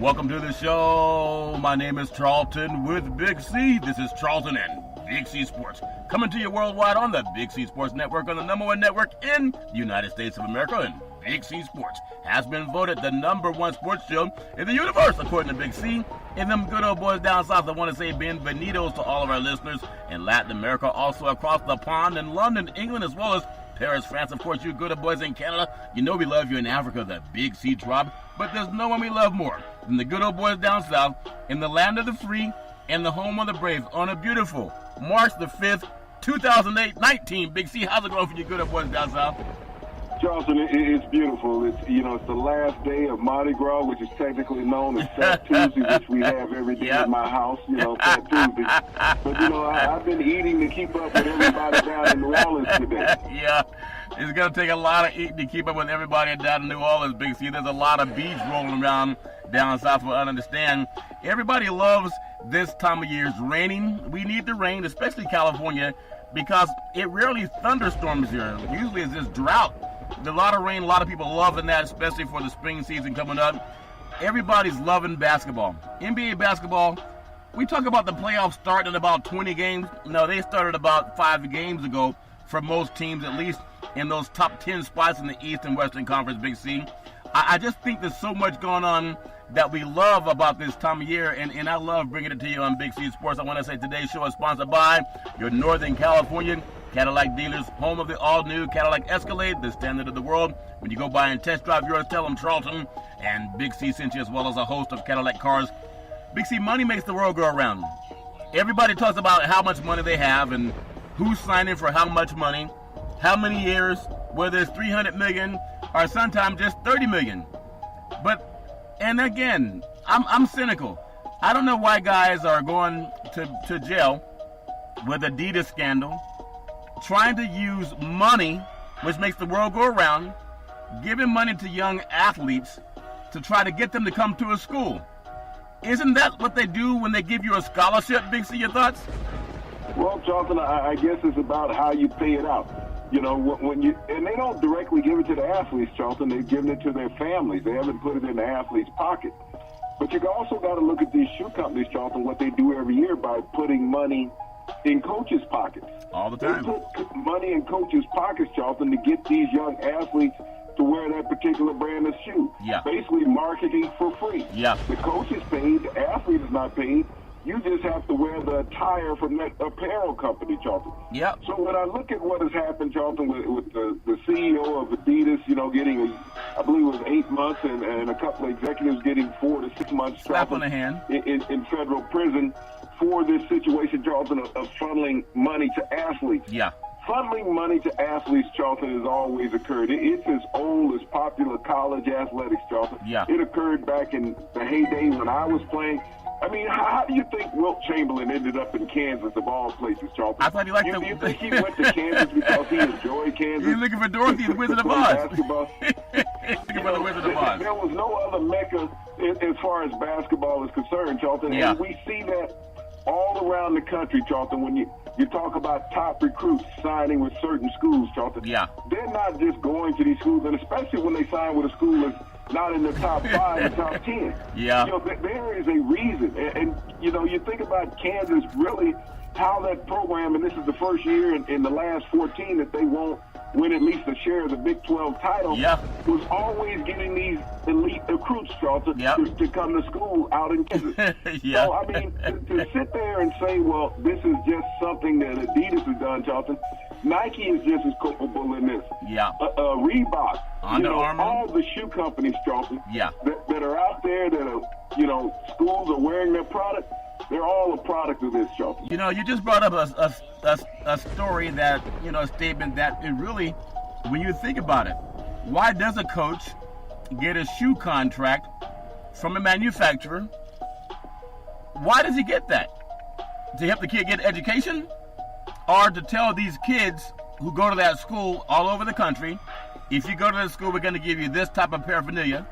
Welcome to the show. My name is Charlton with Big C. This is Charlton and Big C Sports. Coming to you worldwide on the Big C Sports Network, on the #1 network in the United States of America. And Big C Sports has been voted the #1 sports show in the universe, according to Big C. And them good old boys down south, I want to say bienvenidos to all of our listeners in Latin America, also across the pond in London, England, as well as Paris, France. Of course, you good old boys in Canada. You know we love you in Africa, the Big C drop. But there's no one we love more than the good old boys down south in the land of the free and the home of the brave on a beautiful March the 5th, 2019. Big C, how's it going for you good old boys down south? Charlton, it's beautiful. It's the last day of Mardi Gras, which is technically known as Fat Tuesday, which we have every day in my house. Fat Tuesday. But I've been eating to keep up with everybody down in New Orleans today. Yeah, it's gonna take a lot of eating to keep up with everybody down in New Orleans. Big C, there's a lot of beach rolling around down south. But I understand everybody loves this time of year. It's raining. We need the rain, especially California, because it rarely thunderstorms here. Usually it's just drought. There's a lot of rain, a lot of people loving that, especially for the spring season coming up. Everybody's loving basketball. NBA basketball, we talk about the playoffs starting in about 20 games. No, they started about 5 games ago for most teams, at least in those top 10 spots in the East and Western Conference, Big C. I just think there's so much going on that we love about this time of year, and I love bringing it to you on Big C Sports. I want to say today's show is sponsored by your Northern California Cadillac dealers, home of the all-new Cadillac Escalade, the standard of the world. When you go by and test drive yours, tell them Charlton and Big C sent you, as well as a host of Cadillac cars. Big C, money makes the world go around. Everybody talks about how much money they have and who's signing for how much money, how many years, whether it's $300 million or sometimes just $30 million. And again, I'm cynical. I don't know why guys are going to jail with Adidas scandal, trying to use money, which makes the world go around, giving money to young athletes to try to get them to come to a school. Isn't that what they do when they give you a scholarship, Big C? Your thoughts? Well, Jonathan, I guess it's about how you pay it out. And they don't directly give it to the athletes, Charlton. They've given it to their families. They haven't put it in the athlete's pocket. But you also got to look at these shoe companies, Charlton, what they do every year by putting money in coaches' pockets. All the time. They put money in coaches' pockets, Charlton, to get these young athletes to wear that particular brand of shoe. Yeah. Basically marketing for free. Yeah. The coach is paid, the athlete is not paid. You just have to wear the attire from that apparel company, Charlton. Yep. So when I look at what has happened, Charlton, with the CEO of Adidas, getting, I believe it was 8 months, and a couple of executives getting 4 to 6 months slap on the hand in federal prison for this situation, Charlton, of funneling money to athletes. Yeah. Funneling money to athletes, Charlton, has always occurred. It's as old as popular college athletics, Charlton. Yeah. It occurred back in the heyday when I was playing. I mean, how do you think Wilt Chamberlain ended up in Kansas, of all places, Charlton? I thought he liked you think he went to Kansas because he enjoyed Kansas? He's looking for Dorothy, the Wizard of Oz. Basketball. Looking for the Wizard of Oz. There was no other mecca as far as basketball is concerned, Charlton. Yeah. And we see that all around the country, Charlton, when you talk about top recruits signing with certain schools, Charlton. Yeah. They're not just going to these schools, and especially when they sign with a school that's not in the top 5 or top 10. Yeah. There is a reason. And you think about Kansas, really, how that program, and this is the first year in the last 14 that they won't win at least a share of the Big 12 title, was always getting these elite recruits, Charlton, to come to school out in Kansas. Yeah. So, I mean, to sit there and say, well, this is just something that Adidas has done, Charlton, Nike is just as culpable in this. Yeah. Reebok, Under Armour. all the shoe companies, Charlton, Yeah. that are out there that are, schools are wearing their product, they're all a product of this, Charlton. You just brought up a story that, a statement that it really, when you think about it, why does a coach get a shoe contract from a manufacturer? Why does he get that? To help the kid get education? Or to tell these kids who go to that school all over the country, if you go to that school, we're going to give you this type of paraphernalia,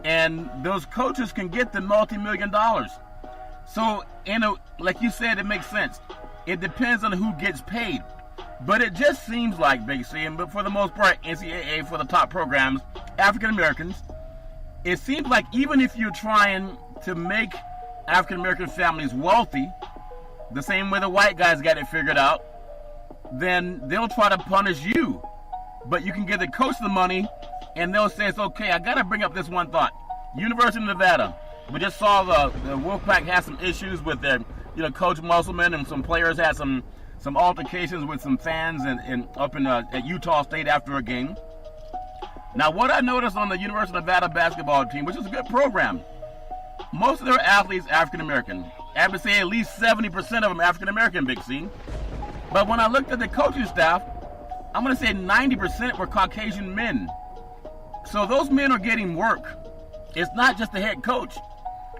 and those coaches can get the multi-million dollars. So, like you said, it makes sense. It depends on who gets paid. But it just seems like, Big C, but for the most part, NCAA, for the top programs, African Americans, it seems like even if you're trying to make African American families wealthy, the same way the white guys got it figured out, then they'll try to punish you. But you can give the coach the money, and they'll say, it's okay. I got to bring up this one thought. University of Nevada, we just saw the Wolfpack had some issues with their, Coach Musselman, and some players had some altercations with some fans at Utah State after a game. Now, what I noticed on the University of Nevada basketball team, which is a good program, most of their athletes African American. I would say at least 70% of them African American, Big C. But when I looked at the coaching staff, I'm going to say 90% were Caucasian men. So those men are getting work. It's not just the head coach.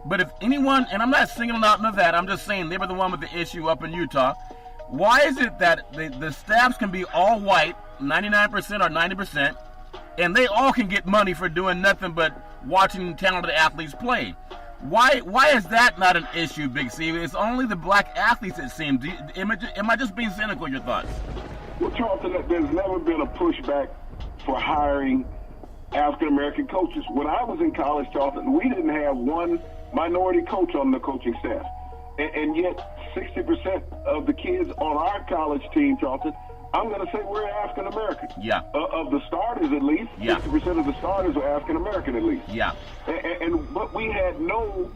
But if anyone, and I'm not singling out Nevada, I'm just saying they were the one with the issue up in Utah. Why is it that the staffs can be all white, 99% or 90%, and they all can get money for doing nothing but watching talented athletes play? Why is that not an issue, Big C? It's only the black athletes, it seems. Am I just being cynical, your thoughts? Well, Charlton, there's never been a pushback for hiring African-American coaches. When I was in college, Charlton, we didn't have one minority coach on the coaching staff. And yet 60% of the kids on our college team, Charlton, I'm going to say we're African-American. Yeah. Of the starters, at least. Yeah. 60% of the starters are African-American, at least. Yeah. But we had no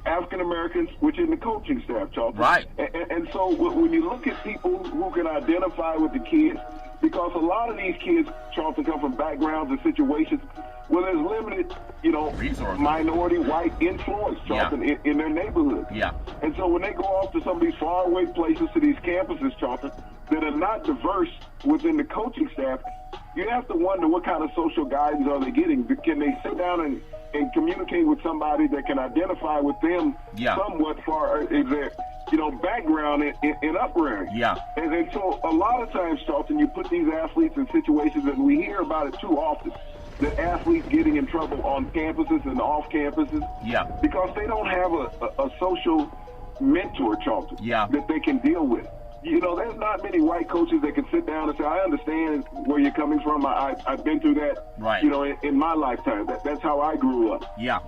African-Americans within the coaching staff, Charlton. Right. And so when you look at people who can identify with the kids, because a lot of these kids, Charlton, come from backgrounds and situations where there's limited, resources, minority white influence, Charlton, in their neighborhood. Yeah. And so when they go off to some of these faraway places, to these campuses, Charlton, that are not diverse within the coaching staff, you have to wonder what kind of social guidance are they getting. Can they sit down and communicate with somebody that can identify with them somewhat far as their background and upbringing? Yeah. And so a lot of times, Charlton, you put these athletes in situations, and we hear about it too often, that athletes getting in trouble on campuses and off campuses because they don't have a social mentor, Charlton, that they can deal with. There's not many white coaches that can sit down and say, I understand where you're coming from. I've been through that, right. In my lifetime. That's how I grew up. Yeah.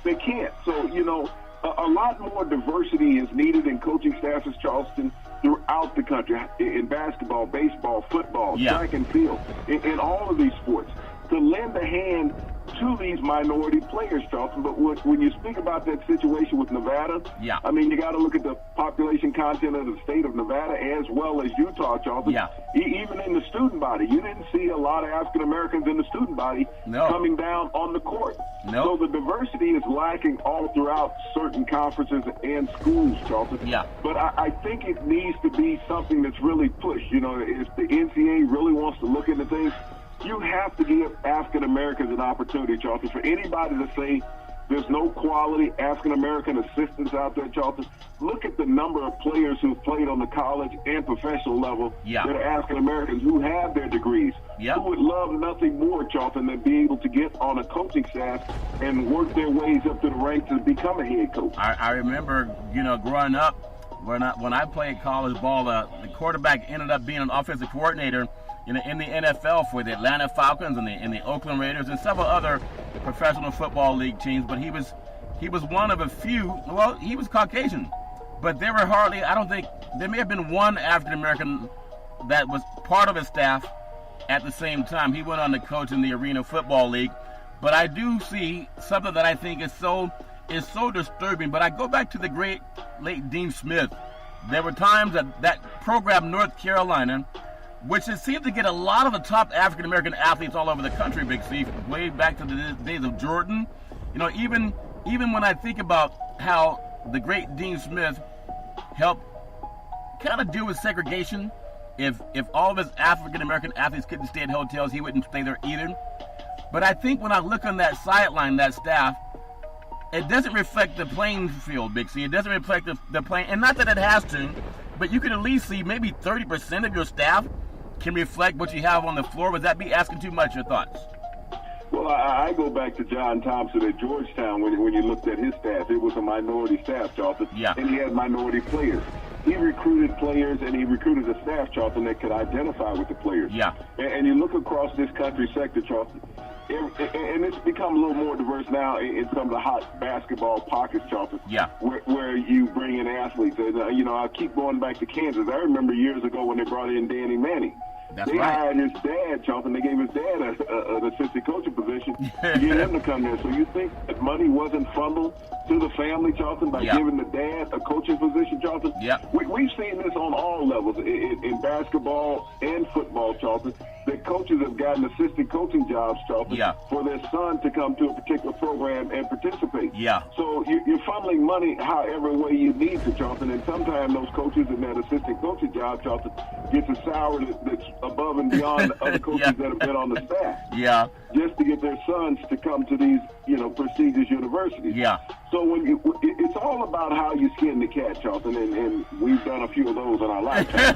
They can't. So, a lot more diversity is needed in coaching staffs, Charleston, throughout the country, in basketball, baseball, football, track and field, in all of these sports, to lend a hand to these minority players, Charlton. But when you speak about that situation with Nevada, I mean, you got to look at the population content of the state of Nevada as well as Utah, Charlton. Yeah. Even in the student body, you didn't see a lot of African Americans in the student body coming down on the court. So the diversity is lacking all throughout certain conferences and schools, Charlton. Yeah. But I think it needs to be something that's really pushed. If the NCAA really wants to look into things, you have to give African Americans an opportunity, Charlton. For anybody to say there's no quality African American assistants out there, Charlton, look at the number of players who've played on the college and professional level that are African Americans who have their degrees, who would love nothing more, Charlton, than be able to get on a coaching staff and work their ways up to the ranks and become a head coach. I remember, growing up, when I played college ball, the quarterback ended up being an offensive coordinator in the NFL for the Atlanta Falcons and the Oakland Raiders and several other professional football league teams. But he was one of a few. Well, he was Caucasian, but there were hardly. I don't think there may have been one African American that was part of his staff at the same time. He went on to coach in the Arena Football League. But I do see something that I think is so disturbing. But I go back to the great late Dean Smith. There were times that program, North Carolina, which it seemed to get a lot of the top African-American athletes all over the country, Big C, way back to the days of Jordan. Even when I think about how the great Dean Smith helped kind of deal with segregation, if all of his African-American athletes couldn't stay at hotels, he wouldn't stay there either. But I think when I look on that sideline, that staff, it doesn't reflect the playing field, Big C. It doesn't reflect the playing, and not that it has to, but you can at least see maybe 30% of your staff can reflect what you have on the floor. Would that be asking too much? Your thoughts? Well, I go back to John Thompson at Georgetown. When you looked at his staff, it was a minority staff, Charlton, and he had minority players. He recruited players, and he recruited a staff, Charlton, that could identify with the players. Yeah. And you look across this country sector, Charlton, and it's become a little more diverse now in some of the hot basketball pockets, Charlton. Yeah. Where you bring in athletes. And, I keep going back to Kansas. I remember years ago when they brought in Danny Manning. That's they right. hired his dad, Charlton. They gave his dad an assistant coaching position to get him to come there. So you think that money wasn't funneled to the family, Charlton, by giving the dad a coaching position, Charlton? Yeah. We've seen this on all levels in basketball and football, Charlton, that coaches have gotten assistant coaching jobs, Charlton, for their son to come to a particular program and participate. Yeah. So you're funneling money however way you need to, Charlton, and sometimes those coaches in that assistant coaching job, Charlton, gets a salary that's above and beyond the other coaches that have been on the staff. Yeah. Just to get their sons to come to these, prestigious universities. Yeah. So it's all about how you skin the cat, Charlton, and we've done a few of those in our lifetime.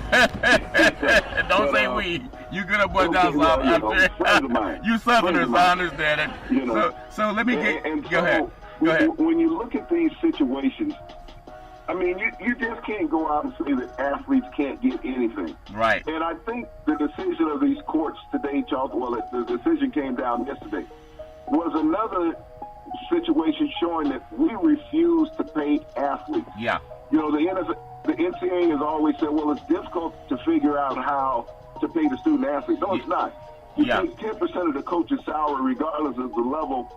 Don't say we. You good up, boy, down south. Friends of mine. You Southerners, I understand it. So let me get. Go ahead. Go ahead. When you look at these situations, I mean, you just can't go out and say that athletes can't get anything. Right. And I think the decision of these courts today, Charlton, the decision came down yesterday, was another situation showing that we refuse to pay athletes. Yeah. The NCAA has always said, well, it's difficult to figure out how to pay the student athlete. No, it's not. You take 10% of the coach's salary regardless of the level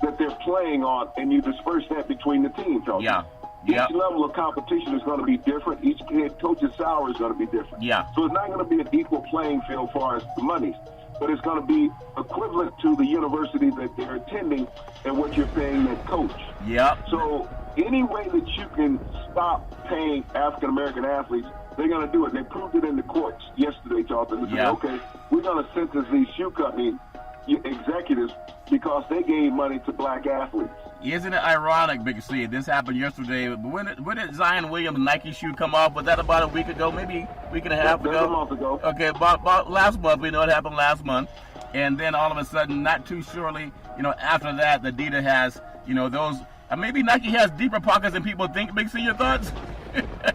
that they're playing on, and you disperse that between the teams, Charlton. Yeah. Each level of competition is going to be different. Each head coach's salary is going to be different. Yeah. So it's not going to be an equal playing field as far as the monies, but it's going to be equivalent to the university that they're attending and what you're paying that coach. Yep. So any way that you can stop paying African-American athletes, they're going to do it. They proved it in the courts yesterday, Charlton. They said, okay, we're going to sentence these shoe company executives because they gave money to black athletes. Isn't it ironic, Big C? This happened yesterday. When did Zion Williams Nike shoe come off? Was that about a week ago? Maybe a week and a half ago? That's a month ago. Okay, about last month. We know it happened last month. And then all of a sudden, not too surely, after that, the Adidas has, those. Maybe Nike has deeper pockets than people think. Big C, your thoughts?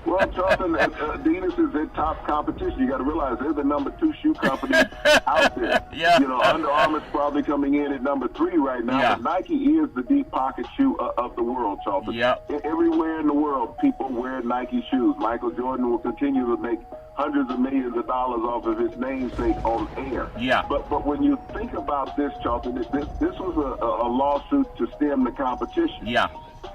Well, Charlton, Adidas is their top competition. You got to realize they're the number 2 shoe company out there. Yeah. Under Armour's probably coming in at number 3 right now. Yeah. But Nike is the deep pocket shoe of the world, Charlton. Yeah. Everywhere in the world, people wear Nike shoes. Michael Jordan will continue to make hundreds of millions of dollars off of his namesake on air. Yeah. But when you think about this, Charlton, this was a lawsuit to stem the competition. Yeah.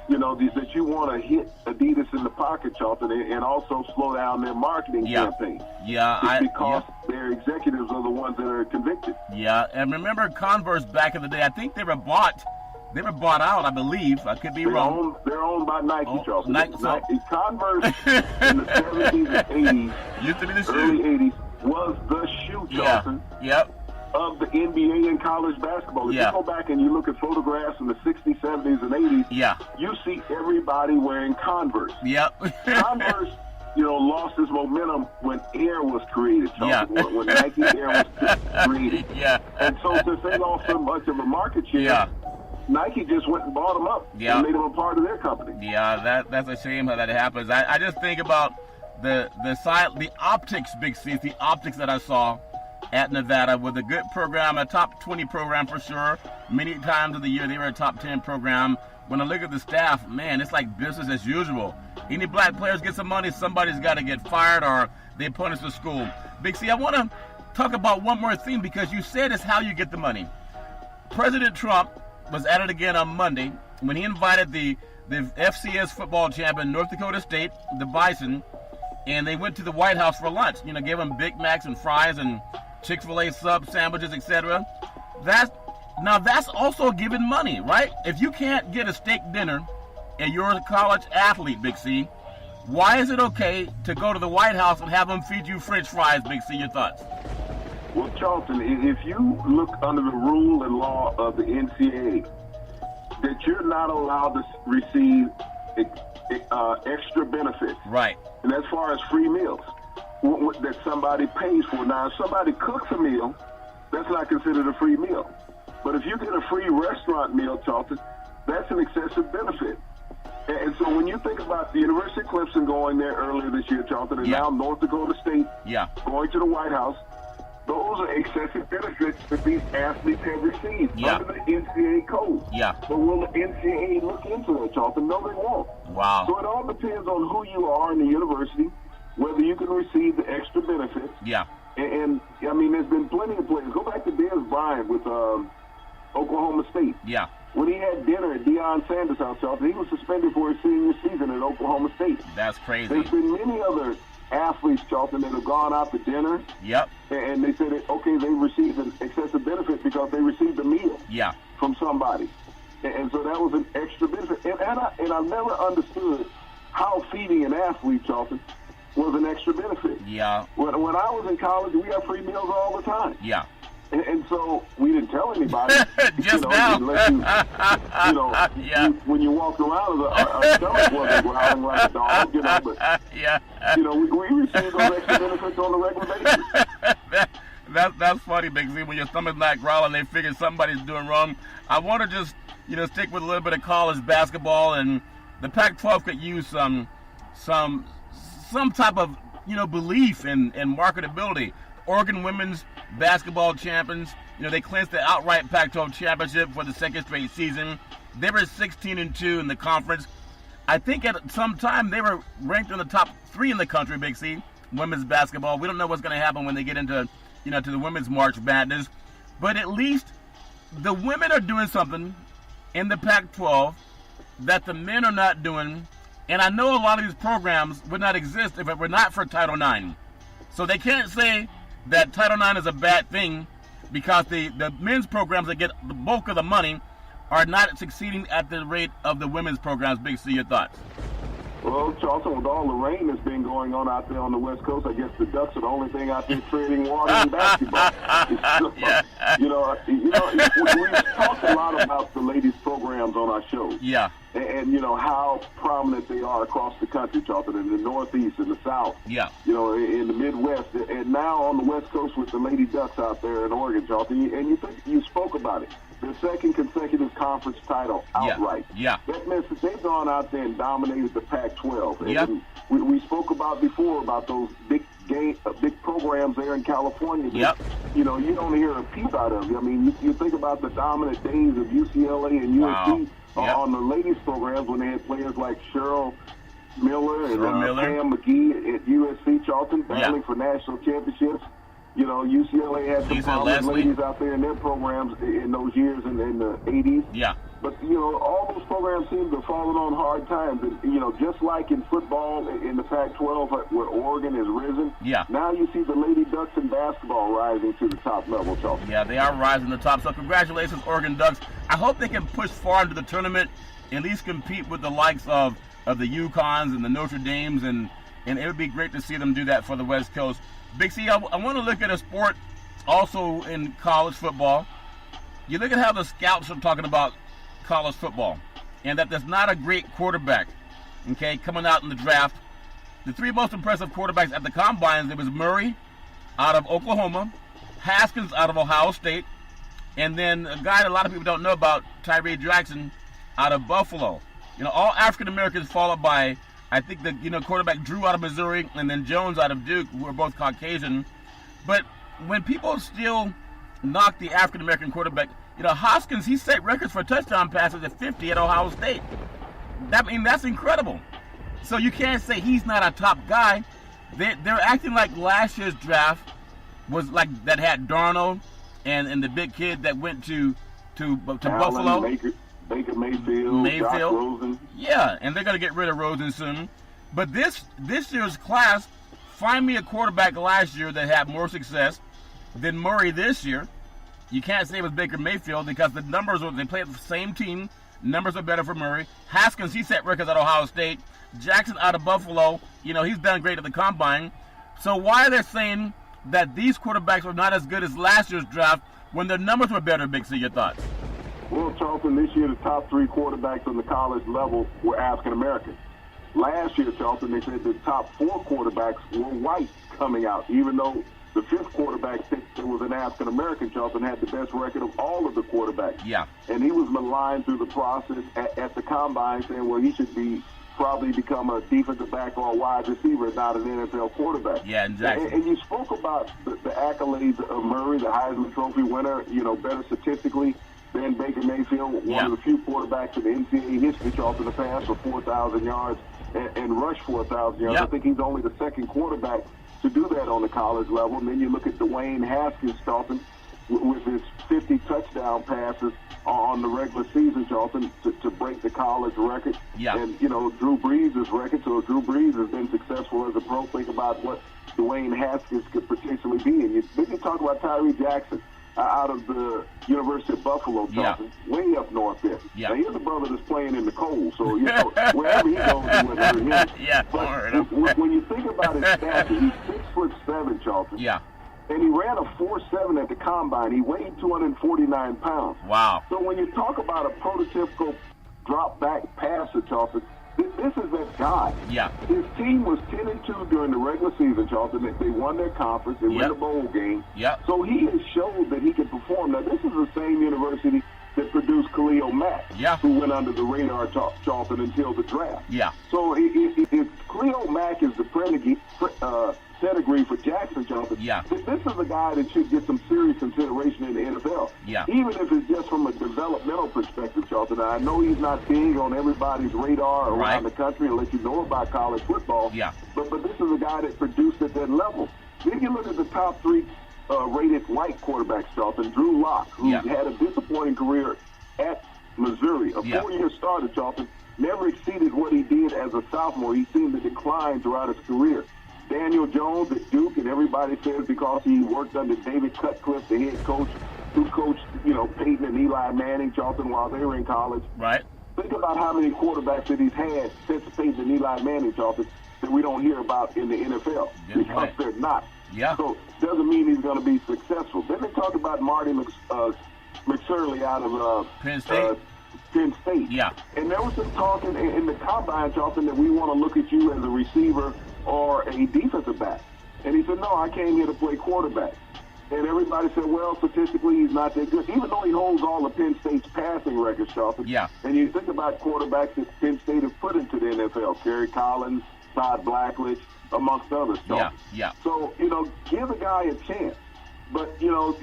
That you want to hit Adidas in the pocket, Charlton, and also slow down their marketing campaign. Yeah. Because their executives are the ones that are convicted. Yeah, and remember Converse back in the day, I think they were bought out, I believe. I could be wrong. They're owned by Nike, Charlton. Nike, Converse in the 70s and 80s, used to be the shoe. early 80s, was the shoe, Charlton. Yep. Of the NBA and college basketball. If you go back and you look at photographs in the 60s, 70s, and 80s, you see everybody wearing Converse. Yep. Converse, lost its momentum when Air was created, Charlton. Yeah. When Nike Air was created. Yeah. And so since they lost so much of a market share, Nike just went and bought them up and made them a part of their company. Yeah, that's a shame how that happens. I just think about the optics, Big C, the optics that I saw at Nevada with a good program, a top 20 program for sure. Many times of the year they were a top 10 program. When I look at the staff, man, it's like business as usual. Any black players get some money, somebody's got to get fired or they punish the school. Big C, I want to talk about one more thing because you said it's how you get the money. President Trump was at it again on Monday when he invited the FCS football champion, North Dakota State, the Bison, and they went to the White House for lunch. Gave them Big Macs and fries and Chick-fil-A sub sandwiches, etc. That's also giving money, right? If you can't get a steak dinner and you're a college athlete, Big C, why is it okay to go to the White House and have them feed you French fries, Big C? Your thoughts? Well, Charlton, if you look under the rule and law of the NCAA, that you're not allowed to receive extra benefits. Right. And as far as free meals that somebody pays for. Now, if somebody cooks a meal, that's not considered a free meal. But if you get a free restaurant meal, Charlton, that's an excessive benefit. And so when you think about the University of Clemson going there earlier this year, Charlton, and now North Dakota State going to the White House, Those are excessive benefits that these athletes have received under the NCAA code. Yeah. But will the NCAA look into it, Charlton? No, they won't. Wow. So it all depends on who you are in the university, whether you can receive the extra benefits. Yeah. And I mean, there's been plenty of players. Go back to Dez Bryant with Oklahoma State. Yeah. When he had dinner at Deion Sanders' house, Charlton, he was suspended for his senior season at Oklahoma State. That's crazy. There's been many other athletes, Charlton, that have gone out to dinner. Yep. And they said, okay, they received an excessive benefit because they received a meal from somebody. And so that was an extra benefit. And I've never understood how feeding an athlete, Charlton, was an extra benefit. Yeah. When I was in college, we got free meals all the time. Yeah. And so we didn't tell anybody. Just now. Unless when you walked around, our stomach wasn't growling like a dog, but, we received those extra benefits on a regular basis. That's funny, Big Z. When your stomach's not growling, they figure somebody's doing wrong. I want to just, stick with a little bit of college basketball, and the Pac-12 could use some type of, belief in marketability. Oregon women's basketball champions, they clinched the outright Pac-12 championship for the second straight season. They were 16-2 in the conference. I think at some time they were ranked in the top 3 in the country, Big C, women's basketball. We don't know what's going to happen when they get into, to the women's March Madness. But at least the women are doing something in the Pac-12 that the men are not doing. And I know a lot of these programs would not exist if it were not for Title IX. So they can't say that Title IX is a bad thing because the men's programs that get the bulk of the money are not succeeding at the rate of the women's programs. Big C, your thoughts? Well, Charlton, with all the rain that's been going on out there on the West Coast, I guess the Ducks are the only thing out there trading water and basketball. We've talked a lot about the ladies' programs on our show. Yeah. And how prominent they are across the country, Charlton, in the Northeast and the South. Yeah. In the Midwest, and now on the West Coast with the Lady Ducks out there in Oregon, Charlton. And you spoke about it. Their second consecutive conference title outright. Yeah. That means that they've gone out there and dominated the Pac-12. Yep. And we spoke about before about those big programs there in California. That, you don't hear a peep out of. I mean, you think about the dominant days of UCLA and USC on the ladies' programs when they had players like Cheryl Miller and Pam McGee at USC, Charlton, battling for national championships. UCLA had some prominent ladies out there in their programs in those years in the 80s. Yeah. But, all those programs seem to have fallen on hard times. And, just like in football in the Pac-12 where Oregon has risen, now you see the Lady Ducks in basketball rising to the top level, Charlton. Yeah, they are rising to the top. So congratulations, Oregon Ducks. I hope they can push far into the tournament, at least compete with the likes of the UConns and the Notre Dames, and it would be great to see them do that for the West Coast. Big C, I want to look at a sport also in college football. You look at how the scouts are talking about college football and that there's not a great quarterback, coming out in the draft. The 3 most impressive quarterbacks at the combines, it was Murray out of Oklahoma, Haskins out of Ohio State, and then a guy that a lot of people don't know about, Tyree Jackson out of Buffalo. All African Americans, followed by I think the quarterback Drew out of Missouri and then Jones out of Duke, who are both Caucasian. But when people still knock the African American quarterback, Hoskins, he set records for touchdown passes at 50 at Ohio State. That's incredible. So you can't say he's not a top guy. They're acting like last year's draft was like that had Darnold and the big kid that went to Buffalo. Baker Mayfield, Josh Rosen. Yeah, and they're going to get rid of Rosen soon. But this year's class, find me a quarterback last year that had more success than Murray this year. You can't say it was Baker Mayfield because the numbers, they play at the same team. Numbers are better for Murray. Haskins, he set records at Ohio State. Jackson out of Buffalo, he's done great at the combine. So why are they saying that these quarterbacks are not as good as last year's draft when their numbers were better, Big C? Your thoughts? Well, Charlton, this year the top 3 quarterbacks on the college level were African American. Last year, Charlton, they said the top 4 quarterbacks were white coming out, even though the 5th quarterback picked that was an African American. Charlton had the best record of all of the quarterbacks. Yeah. And he was maligned through the process at the combine, saying, well, he should be probably become a defensive back or a wide receiver, not an NFL quarterback. Yeah, exactly. And you spoke about the accolades of Murray, the Heisman Trophy winner, better statistically than Baker Mayfield, one of the few quarterbacks in the NCAA history, Charlton, to pass for 4,000 yards and rush 4,000 yards. Yep. I think he's only the second quarterback to do that on the college level. And then you look at Dwayne Haskins, Charlton, with his 50 touchdown passes on the regular season, Charlton, to break the college record. Yeah. And, Drew Brees' record. So Drew Brees has been successful as a pro. Think about what Dwayne Haskins could potentially be. And then you talk about Tyree Jackson out of the University of Buffalo, Charlton, way up north there. Yeah. Now, here's a brother that's playing in the cold. So, wherever he goes, he went hurt him. Yeah. But when you think about his stature, he's 6'7", Charlton. Yeah. And he ran a 4.7 at the combine. He weighed 249 pounds. Wow. So when you talk about a prototypical drop-back passer, Charlton, this is that guy. Yeah. His team was 10-2 during the regular season, Charlton. They won their conference. They won the bowl game. Yep. So he has showed that he can perform. Now, this is the same university that produced Khalil Mack, who went under the radar, Charlton, until the draft. Yeah. So if Khalil Mack is the pedigree for Jackson, Charlton, this is a guy that should get some serious consideration in the NFL. Yeah. Even if it's just from a developmental perspective, Charlton. I know he's not big on everybody's radar around the country and let you know about college football. Yeah. But this is a guy that produced at that level. Then you look at the top three rated white quarterbacks, Charlton. Drew Lock, who had a disappointing career at Missouri, a 4-year starter, Charlton, never exceeded what he did as a sophomore. He seemed to decline throughout his career. Daniel Jones at Duke, and everybody says because he worked under David Cutcliffe, the head coach, who coached, Peyton and Eli Manning, Charlton, while they were in college. Right. Think about how many quarterbacks that he's had since Peyton and Eli Manning, Charlton, that we don't hear about in the NFL because they're not. Yeah. So doesn't mean he's going to be successful. Then they talk about Marty McSorley out of Penn State. Penn State. Yeah. And there was some talk in the combine, Charlton, that we want to look at you as a receiver or a defensive back. And he said, no, I came here to play quarterback. And everybody said, well, statistically, he's not that good, even though he holds all of Penn State's passing records, Charlton. Yeah. And you think about quarterbacks that Penn State have put into the NFL, Kerry Collins, Todd Blackledge, amongst others, Charlton. Yeah. So, give a guy a chance. But, you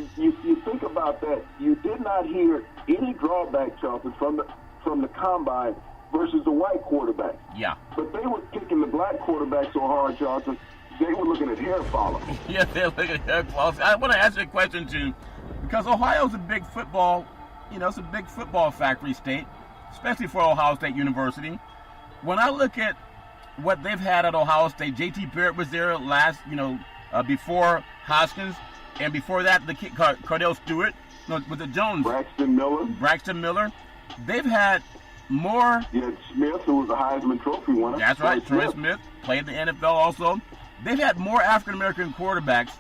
think about that. You did not hear any drawback, Charlton, from the combine versus the white quarterback. Yeah. But they were kicking the black quarterback so hard, Charlton, they were looking at hair follicles. Yeah, they're looking at hair follicles. I want to ask you a question, too, because Ohio's a big football, it's a big football factory state, especially for Ohio State University. When I look at what they've had at Ohio State, J.T. Barrett was there last, before Hoskins, and before that, the kid Cardell Stewart, with the Jones. Braxton Miller. They've had more. Yeah, Smith, who was a Heisman Trophy winner. That's right. Troy Smith played in the NFL also. They've had more African-American quarterbacks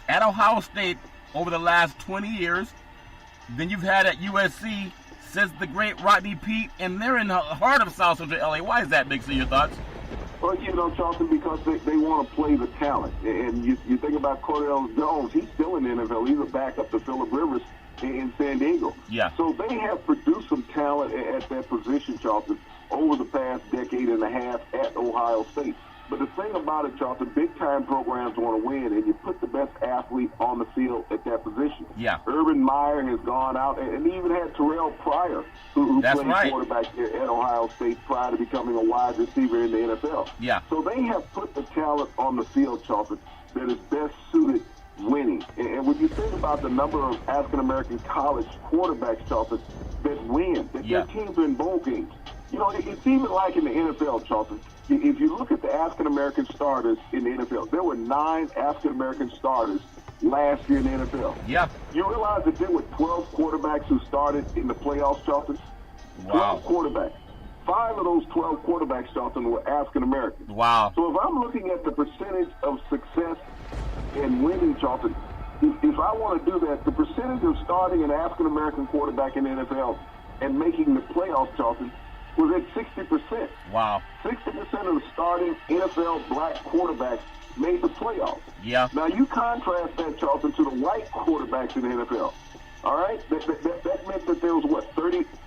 at Ohio State over the last 20 years than you've had at USC since the great Rodney Peete, and they're in the heart of South Central LA. Why is that, Big C? Your thoughts? Well, Charlton, because they want to play the talent. And you think about Cordell Jones, he's still in the NFL. He's a backup to Phillip Rivers in San Diego. Yeah. So they have produced some talent at that position, Charlton, over the past decade and a half at Ohio State. But the thing about it, Charlton, big-time programs want to win, and you put the best athlete on the field at that position. Yeah. Urban Meyer has gone out, and he even had Terrell Pryor, who played quarterback at Ohio State prior to becoming a wide receiver in the NFL. Yeah. So they have put the talent on the field, Charlton, that is best suited winning. And when you think about the number of African-American college quarterbacks, Charlton, that win, that their teams are in bowl games. It's even like in the NFL, Charlton. If you look at the African-American starters in the NFL, there were 9 African-American starters last year in the NFL. Yeah. You realize that there were 12 quarterbacks who started in the playoffs, Charlton? Wow. 12 quarterbacks. 5 of those 12 quarterbacks, Charlton, were African-American. Wow. So if I'm looking at the percentage of success in winning, Charlton, if I want to do that, the percentage of starting an African-American quarterback in the NFL and making the playoffs, Charlton, was at 60%. Wow. 60% of the starting NFL black quarterbacks made the playoffs. Yeah. Now, you contrast that, Charlton, to the white quarterbacks in the NFL. All right? That meant that there was,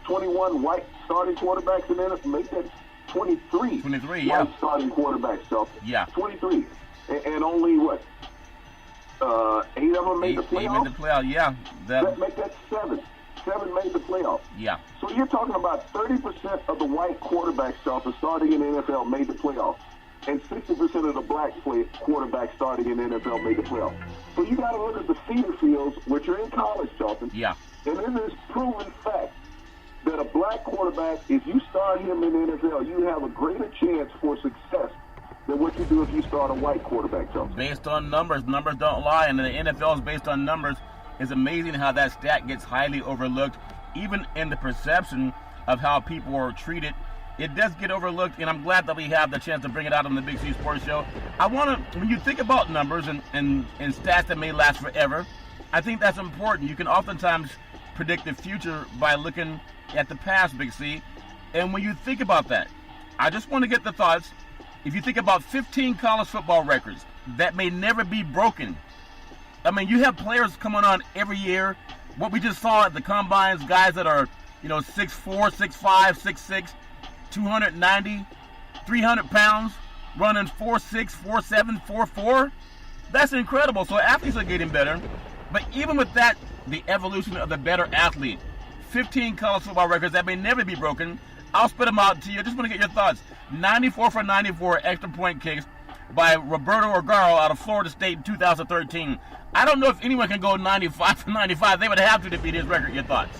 21 white starting quarterbacks in the NFL? Make that 23. 23, yeah. White starting quarterbacks, Charlton. Yeah. 23. And only, what, 8 of them made the playoffs? 8 made the playoff, yeah. Make that 7. 7 made the playoffs. Yeah. So you're talking about 30% of the white quarterbacks, Charlton, starting in the NFL made the playoffs. And 60% of the black quarterbacks starting in the NFL made the playoffs. So you got to look at the feeder fields, which are in college, Charlton. Yeah. And it is proven fact that a black quarterback, if you start him in the NFL, you have a greater chance for success than what you do if you start a white quarterback, Charlton. Based on numbers don't lie, and the NFL is based on numbers. It's amazing how that stat gets highly overlooked, even in the perception of how people are treated. It does get overlooked, and I'm glad that we have the chance to bring it out on the Big C Sports Show. I want to, when you think about numbers and stats that may last forever, I think that's important. You can oftentimes predict the future by looking at the past, Big C. And when you think about that, I just want to get the thoughts. If you think about 15 college football records that may never be broken, I mean, you have players coming on every year. What we just saw at the combines, guys that are, 6'4", 6'5", 6'6", 290, 300 pounds, running 4'6", 4'7", 4'4". That's incredible. So athletes are getting better. But even with that, the evolution of the better athlete, 15 college football records that may never be broken. I'll spit them out to you. I just want to get your thoughts. 94 for 94 extra point kicks by Roberto Aguero out of Florida State in 2013. I don't know if anyone can go 95 for 95. They would have to beat his record. Your thoughts?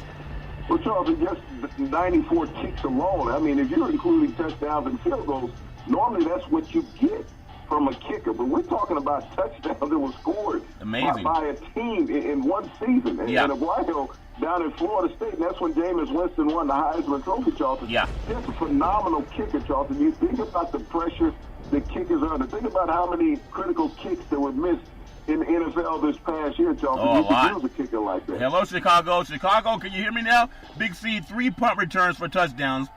Well, Charles, just 94 kicks alone. I mean, if you're including touchdowns and field goals, normally that's what you get from a kicker. But we're talking about touchdowns that were scored by a team in one season. And Aguero down in Florida State, and that's when Jameis Winston won the Heisman Trophy, Charlton. Yeah. Just a phenomenal kicker, Charlton. You think about the pressure the kickers are under. Think about how many critical kicks that were missed in the NFL this past year, Charlton. Oh, you can use a kicker like that. Hello, Chicago. Chicago, can you hear me now? Big C, 3 punt returns for touchdowns.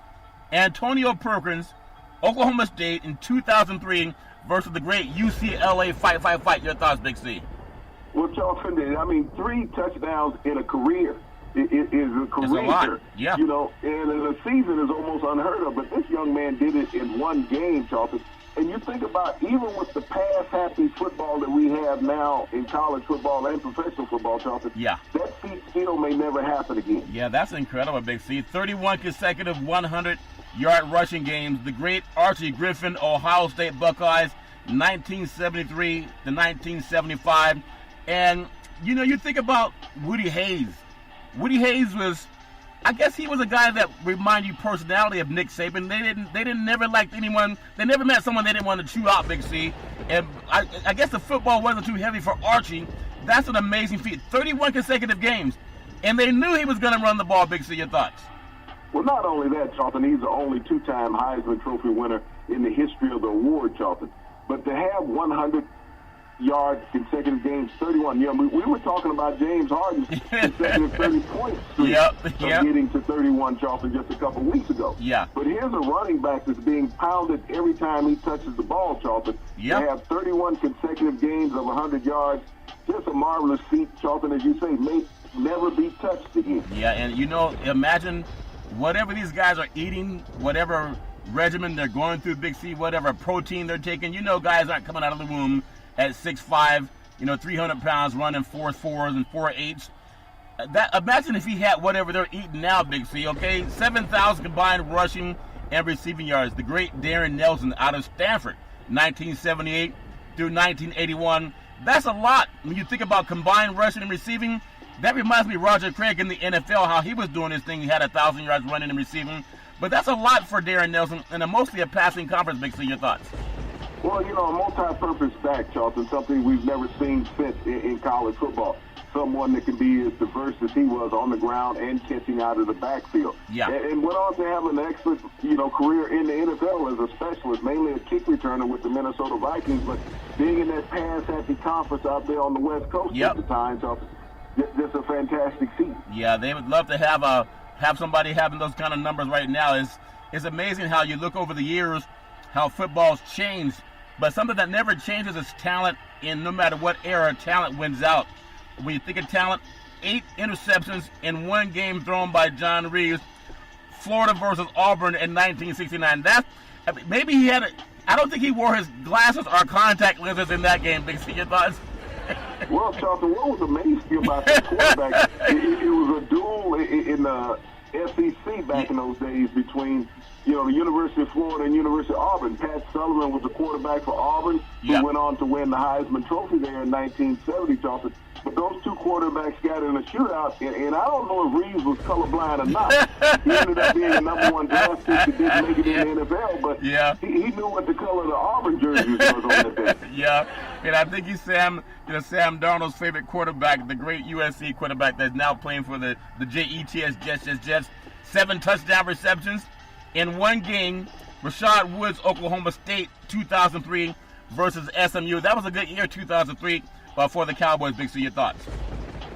Antonio Perkins, Oklahoma State in 2003 versus the great UCLA fight. Your thoughts, Big C? Well, Charlton, I mean, 3 touchdowns in a career is a career. It's a lot. Yeah. And a season is almost unheard of. But this young man did it in one game, Charlton. And you think about, even with the pass-happy football that we have now in college football and professional football, Charlton, that feat still may never happen again. Yeah, that's incredible, Big C. 31 consecutive 100-yard rushing games. The great Archie Griffin, Ohio State Buckeyes, 1973 to 1975. And, you think about Woody Hayes. Woody Hayes was, I guess he was a guy that reminded you personality of Nick Saban. They didn't never liked anyone. They never met someone they didn't want to chew out, Big C. And I guess the football wasn't too heavy for Archie. That's an amazing feat. 31 consecutive games. And they knew he was going to run the ball, Big C. Your thoughts? Well, not only that, Charlton, he's the only 2-time Heisman Trophy winner in the history of the award, Charlton. But to have 100-yard consecutive games, 31. We were talking about James Harden's consecutive 30-point streak of getting to 31, Charlton, just a couple weeks ago. Yeah. But here's a running back that's being pounded every time he touches the ball, Charlton. Yeah. To have 31 consecutive games of 100 yards, just a marvelous feat, Charlton, as you say, may never be touched again. Yeah, and imagine whatever these guys are eating, whatever regimen they're going through, Big C, whatever protein they're taking, guys aren't coming out of the womb at 6'5", 300 pounds, running 4.4s and 4.8s. Imagine if he had whatever they're eating now, Big C, okay? 7,000 combined rushing and receiving yards. The great Darren Nelson out of Stanford, 1978 through 1981. That's a lot. When you think about combined rushing and receiving, that reminds me of Roger Craig in the NFL, how he was doing his thing. He had 1,000 yards running and receiving. But that's a lot for Darren Nelson, and mostly a passing conference, Big C. Your thoughts? Well, a multi-purpose back, Charlton, something we've never seen since in college football. Someone that can be as diverse as he was on the ground and catching out of the backfield. Yeah. And went on to have an excellent, career in the NFL as a specialist, mainly a kick returner with the Minnesota Vikings, but being in that pass-happy conference out there on the West Coast at the time, Charlton, just a fantastic feat. Yeah, they would love to have somebody having those kind of numbers right now. It's amazing how you look over the years, how football's changed. But something that never changes is talent. In no matter what era, talent wins out. When you think of talent, 8 interceptions in one game thrown by John Reeves, Florida versus Auburn in 1969. Maybe he had I don't think he wore his glasses or contact lenses in that game. Big C, your thoughts? Well, Charlton, what was amazing about that quarterback, it was a duel in the SEC back in those days between, the University of Florida and University of Auburn. Pat Sullivan was the quarterback for Auburn, who went on to win the Heisman Trophy there in 1970, Charlton. But those two quarterbacks got in a shootout, and I don't know if Reeves was colorblind or not. He ended up being the number one draft pick that didn't make it in the NFL, but he knew what the color of the Auburn jersey was on that day. Yeah, and I think he's Sam Darnold's favorite quarterback, the great USC quarterback that's now playing for the Jets. 7 touchdown receptions in one game. Rashad Woods, Oklahoma State, 2003 versus SMU. That was a good year, 2003. For the Cowboys. Big C, your thoughts?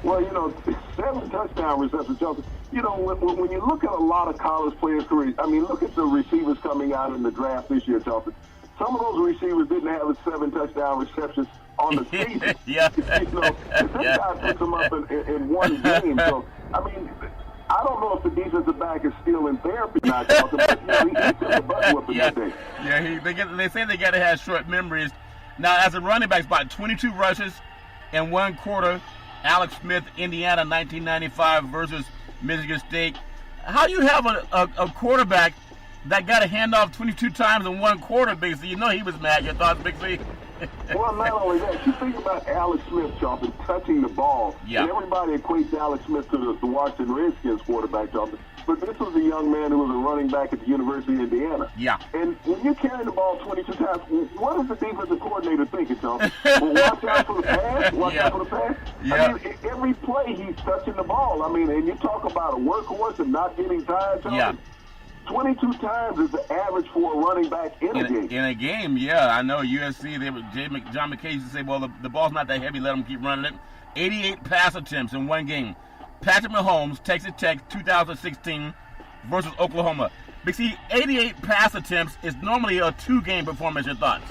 Well, 7 touchdown receptions, Chelsea. When you look at a lot of college players' careers, look at the receivers coming out in the draft this year, Chelsea. Some of those receivers didn't have 7 touchdown receptions on the season. This guy puts them up in one game. So, I don't know if the defensive back is still in therapy now, Chelsea, but he took the butt whipping today. Yeah, they say they got to have short memories. Now, as a running back, about 22 rushes in one quarter. Alex Smith, Indiana, 1995 versus Michigan State. How do you have a quarterback that got a handoff 22 times in one quarter, Big C? He was mad. Your thoughts, Big C? Well, not only that, you think about Alex Smith, Charlton, touching the ball. Yeah. And everybody equates Alex Smith to the Washington Redskins quarterback, Charlton. But this was a young man who was a running back at the University of Indiana. Yeah. And when you carry the ball 22 times, what is the defensive coordinator thinking, Charlton? Well, watch out for the pass. Watch out for the pass. Yeah. Every play he's touching the ball. And you talk about a workhorse and not getting tired, Charlton. Yeah. 22 times is the average for a running back in a game. In a game, yeah. I know USC, John McKay used to say, well, the ball's not that heavy, let them keep running it. 88 pass attempts in one game. Patrick Mahomes, Texas Tech, 2016 versus Oklahoma. Big C, 88 pass attempts is normally a 2-game performance. Your thoughts?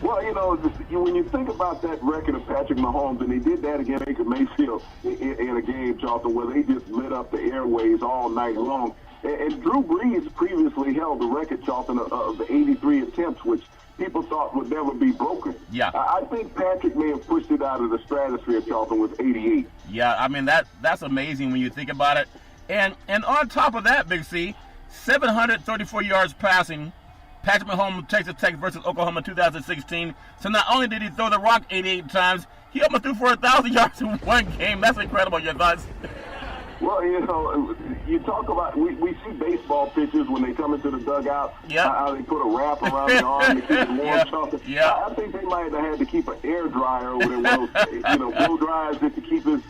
Well, when you think about that record of Patrick Mahomes, and he did that against Baker Mayfield in a game, Charlton, where they just lit up the airways all night long. And Drew Brees previously held the record, Charlton, of the 83 attempts, which people thought would never be broken. Yeah. I think Patrick may have pushed it out of the stratosphere, Charlton, with 88. Yeah, that's amazing when you think about it. And on top of that, Big C, 734 yards passing. Patrick Mahomes, Texas Tech versus Oklahoma 2016. So not only did he throw the rock 88 times, he almost threw for 1,000 yards in one game. That's incredible. Your thoughts? Well, you talk about, we see baseball pitchers when they come into the dugout, how they put a wrap around the arm to keep it warm. I think they might have had to keep an air dryer over there, one of those, blow dryers just to keep his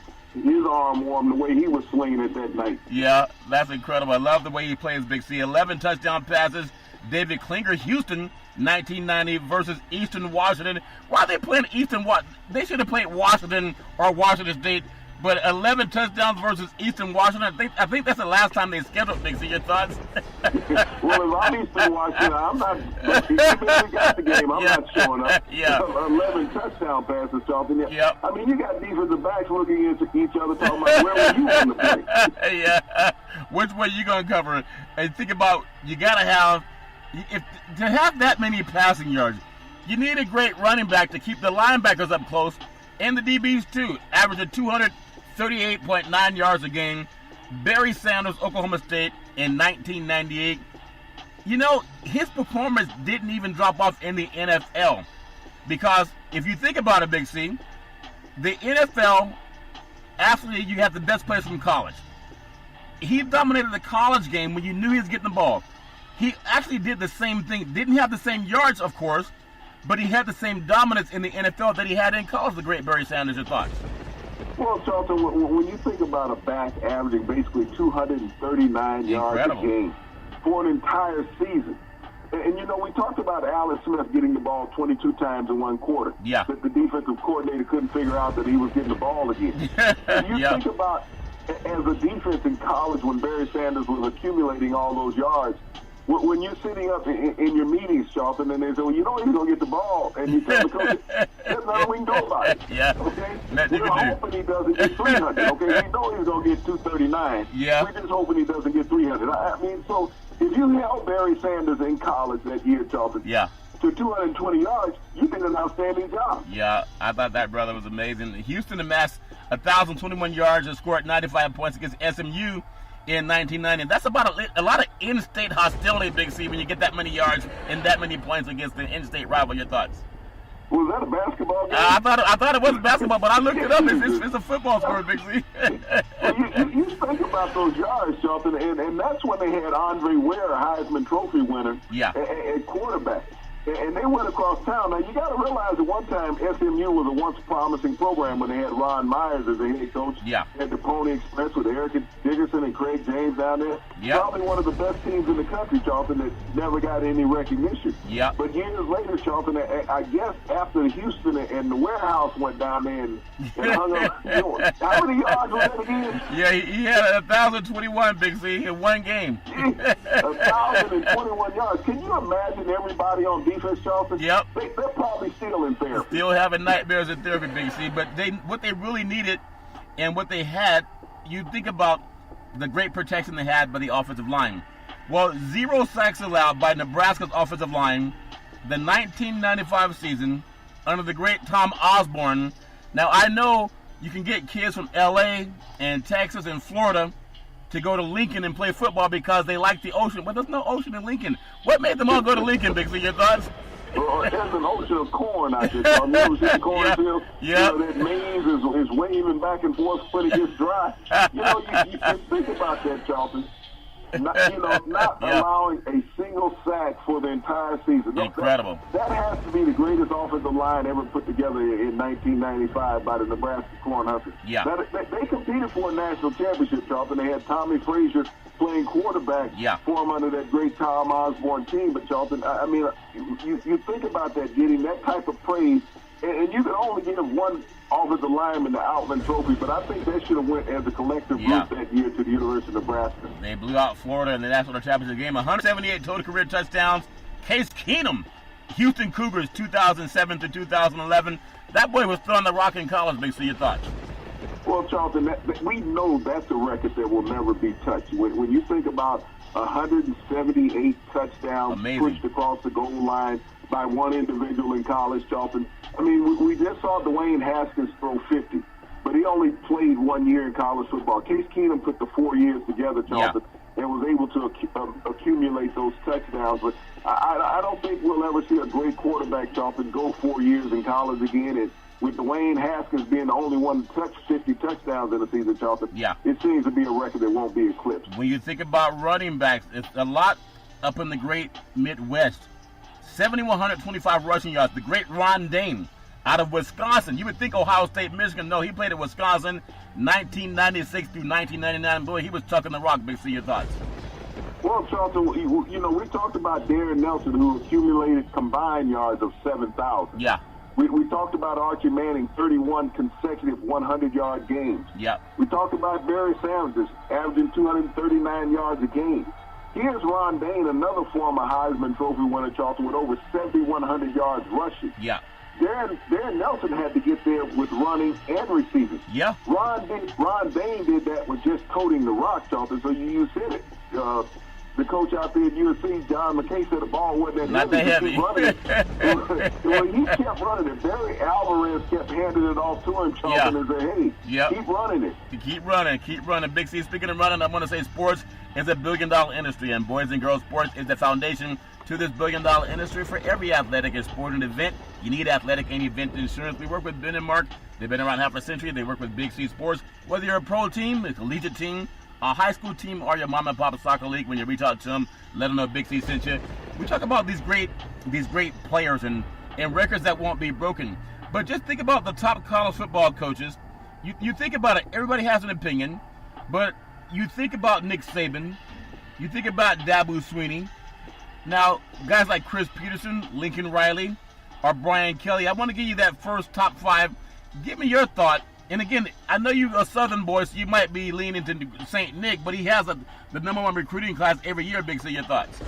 arm warm the way he was swinging it that night. Yeah, that's incredible. I love the way he plays, Big C. 11 touchdown passes. David Klinger, Houston, 1990 versus Eastern Washington. Why are they playing Eastern Washington? They should have played Washington or Washington State. But 11 touchdowns versus Eastern Washington. I think that's the last time they scheduled. Big C, your thoughts? Well, if I'm Eastern Washington, I'm not. Even if we got the game, I'm not showing up. 11 touchdown passes, Charlton. You got defensive backs looking into each other, talking about where were you on the play? Which way you gonna cover it? And think about, you gotta have, to have that many passing yards, you need a great running back to keep the linebackers up close, and the DBs too, averaging 238.9 yards a game. Barry Sanders, Oklahoma State, in 1998. His performance didn't even drop off in the NFL, because if you think about it, Big C, the NFL, absolutely, you have the best players from college. He dominated the college game when you knew he was getting the ball. He actually did the same thing. Didn't have the same yards, of course, but he had the same dominance in the NFL that he had in college, the great Barry Sanders. Your thoughts? Well, Charlton, when you think about a back averaging basically 239 yards a game for an entire season, and we talked about Alex Smith getting the ball 22 times in one quarter. Yeah. That the defensive coordinator couldn't figure out that he was getting the ball again. And you think about, as a defense in college, when Barry Sanders was accumulating all those yards, when you're sitting up in your meetings, Charlton, and they say, well, you know he's going to get the ball, and you tell the coach, there's nothing we can do about it. Yeah. Okay? Nothing you We're can do. hoping he doesn't get 300, okay? We know he's going to get 239. Yeah. We're just hoping he doesn't get 300. I mean, so if you held Barry Sanders in college that year, Charlton, Yeah. to 220 yards, you did an outstanding job. Yeah, I thought that brother was amazing. Houston amassed 1,021 yards and scored 95 points against SMU in 1990. That's about a lot of in-state hostility, Big C, when you get that many yards and that many points against an in-state rival. Your thoughts? Was that a basketball game? I thought it was basketball, but I looked it up. It's a football score, Big C. Well, you think about those yards, Charlton, and that's when they had Andre Ware, Heisman Trophy winner, Yeah. at quarterback. And they went across town. Now, you got to realize at one time SMU was a once promising program when they had Ron Myers as the head coach. Yeah. They had the Pony Express with Eric Dickerson and Craig James down there. Yeah. Probably one of the best teams in the country, Charlton, that never got any recognition. Yeah. But years later, Charlton, I guess after Houston and the Warehouse went down there and hung up, how many yards was that again? Yeah, he had 1,021, Big C, in one game. 1,021 yards. Can you imagine everybody on defense, Charlton? Yep. They're probably still in therapy. Still having nightmares in therapy, Big C. But what they really needed and what they had, you think about the great protection they had by the offensive line. Well, 0 sacks allowed by Nebraska's offensive line the 1995 season under the great Tom Osborne. Now, I know you can get kids from L.A. and Texas and Florida to go to Lincoln and play football because they like the ocean, but there's no ocean in Lincoln. What made them all go to Lincoln, Big C? Your thoughts? Well, there's an ocean of corn out there. Charlton. You ever see the cornfield? Yeah. That maize is waving back and forth when it gets dry. You think about that, Charlton. Not allowing a single sack for the entire season. No, Incredible. That has to be the greatest offensive line ever put together in 1995 by the Nebraska Corn Hunters. Yeah. They competed for a national championship, Charlton. They had Tommy Frazier playing quarterback for them under that great Tom Osborne team. But, Charlton, I mean, you think about that, getting that type of praise, and you can only give one offensive lineman the Outland Trophy, but I think they should have went as a collective group that year to the University of Nebraska. They blew out Florida in the national championship game. 178 total career touchdowns. Case Keenum, Houston Cougars, 2007 to 2011. That boy was throwing the rock in college, Big C. Your thoughts? Well, Charlton, we know that's a record that will never be touched. When you think about 178 touchdowns pushed across the goal line by one individual in college, Charlton. I mean, we just saw Dwayne Haskins throw 50, but he only played 1 year in college football. Case Keenum put the 4 years together, Charlton, and was able to accumulate those touchdowns. But I don't think we'll ever see a great quarterback, Charlton, go 4 years in college again. And with Dwayne Haskins being the only one to touch 50 touchdowns in a season, Charlton, it seems to be a record that won't be eclipsed. When you think about running backs, it's a lot up in the great Midwest. 7,125 rushing yards. The great Ron Dane out of Wisconsin. You would think Ohio State, Michigan. No, he played at Wisconsin 1996 through 1999. Boy, he was tucking the rock. Big C, your thoughts? Well, Charlton, we talked about Darren Nelson, who accumulated combined yards of 7,000. Yeah. We talked about Archie Manning, 31 consecutive 100-yard games. Yeah. We talked about Barry Sanders, averaging 239 yards a game. Here's Ron Dane, another former Heisman Trophy winner, Charlton, with over 7,100 yards rushing. Yeah. Darren Nelson had to get there with running and receiving. Yeah. Ron Dane did that with just toting the rock, Charlton, so you said it. The coach out there at USC, John McKay, said the ball wasn't that heavy. Not that heavy. Well, he kept running it. Barry Alvarez kept handing it off to him, Charlton, and said, hey, keep running it. Keep running. Big C, speaking of running, I want to say sports is a billion-dollar industry, and boys and girls sports is the foundation to this billion-dollar industry. For every athletic and sporting event, you need athletic and event insurance. We work with Ben and Mark. They've been around half a century. They work with Big C Sports. Whether you're a pro team, a collegiate team, a high school team, or your mom and pop soccer league, when you reach out to them, let them know Big C sent you. We talk about these great players and records that won't be broken. But just think about the top college football coaches. You think about it, everybody has an opinion, but you think about Nick Saban, you think about Dabo Swinney. Now, guys like Chris Peterson, Lincoln Riley, or Brian Kelly, I want to give you that first top five. Give me your thought And again, I know you're a Southern boy, so you might be leaning to St. Nick, but he has the #1 recruiting class every year. Big C, your thoughts?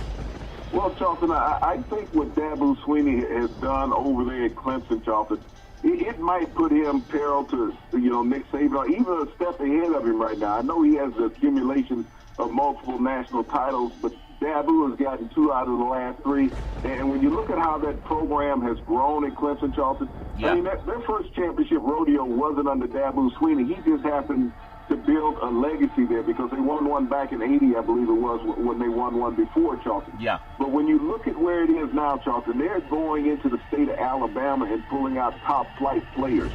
Well, Charlton, I think what Dabo Swinney has done over there at Clemson, Charlton, it might put him peril to, Nick Saban, or even a step ahead of him right now. I know he has the accumulation of multiple national titles, but Dabo has gotten 2 out of the last 3. And when you look at how that program has grown at Clemson, Charlton, yeah. I mean, their first championship rodeo wasn't under Dabo Swinney. He just happened to build a legacy there because they won one back in '80, I believe it was, when they won one before, Charlton. Yeah. But when you look at where it is now, Charlton, they're going into the state of Alabama and pulling out top-flight players.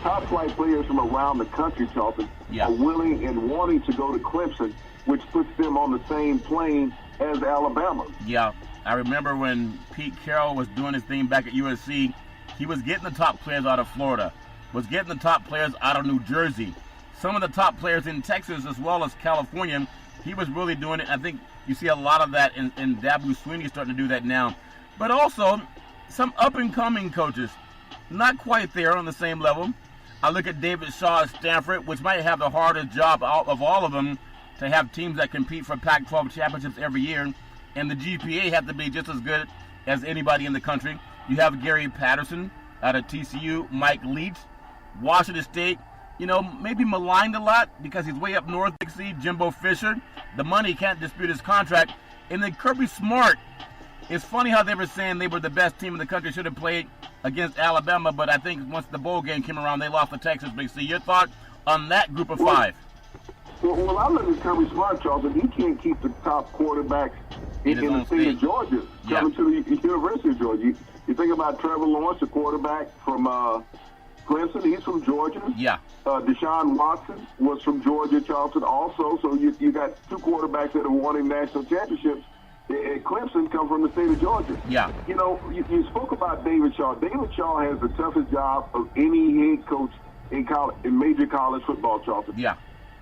Top-flight players from around the country, Charlton, yeah. are willing and wanting to go to Clemson, which puts them on the same plane as Alabama. Yeah. I remember when Pete Carroll was doing his thing back at USC, he was getting the top players out of Florida, was getting the top players out of New Jersey. Some of the top players in Texas as well as California, he was really doing it. I think you see a lot of that in Dabo Swinney starting to do that now. But also, some up-and-coming coaches, not quite there on the same level. I look at David Shaw at Stanford, which might have the hardest job out of all of them to have teams that compete for Pac-12 championships every year. And the GPA have to be just as good as anybody in the country. You have Gary Patterson out of TCU, Mike Leach, Washington State. Maybe maligned a lot because he's way up north. Jimbo Fisher, the money, can't dispute his contract. And then Kirby Smart. It's funny how they were saying they were the best team in the country, should have played against Alabama, but I think once the bowl game came around, they lost to Texas. Big C, your thought on that group of 5? Well, I look at Kirby Smart, Charles, and he can't keep the top quarterbacks in the state of Georgia coming to the University of Georgia. You think about Trevor Lawrence, the quarterback from Clemson, he's from Georgia. Yeah. Deshaun Watson was from Georgia, Charlton also. So you got 2 quarterbacks that are winning national championships at Clemson come from the state of Georgia. Yeah. You spoke about David Shaw. David Shaw has the toughest job of any head coach in major college football, Charlton. Yeah.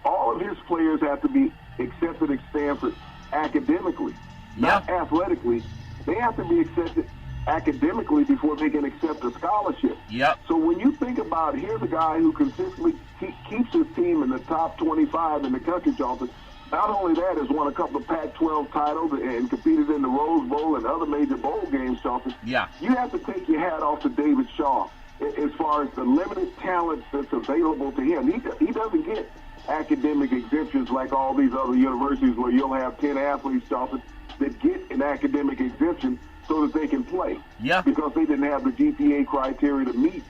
All of his players have to be accepted at Stanford academically, not athletically. They have to be accepted academically before they can accept a scholarship. Yep. So when you think about, here's a guy who consistently keeps his team in the top 25 in the country, Charlton. Not only that, has won a couple of Pac-12 titles and competed in the Rose Bowl and other major bowl games, Charlton. Yeah. You have to take your hat off to David Shaw as far as the limited talent that's available to him. He doesn't get academic exemptions like all these other universities where you'll have 10 athletes, Charlton, that get an academic exemption so that they can play. Yeah. Because they didn't have the GPA criteria to meet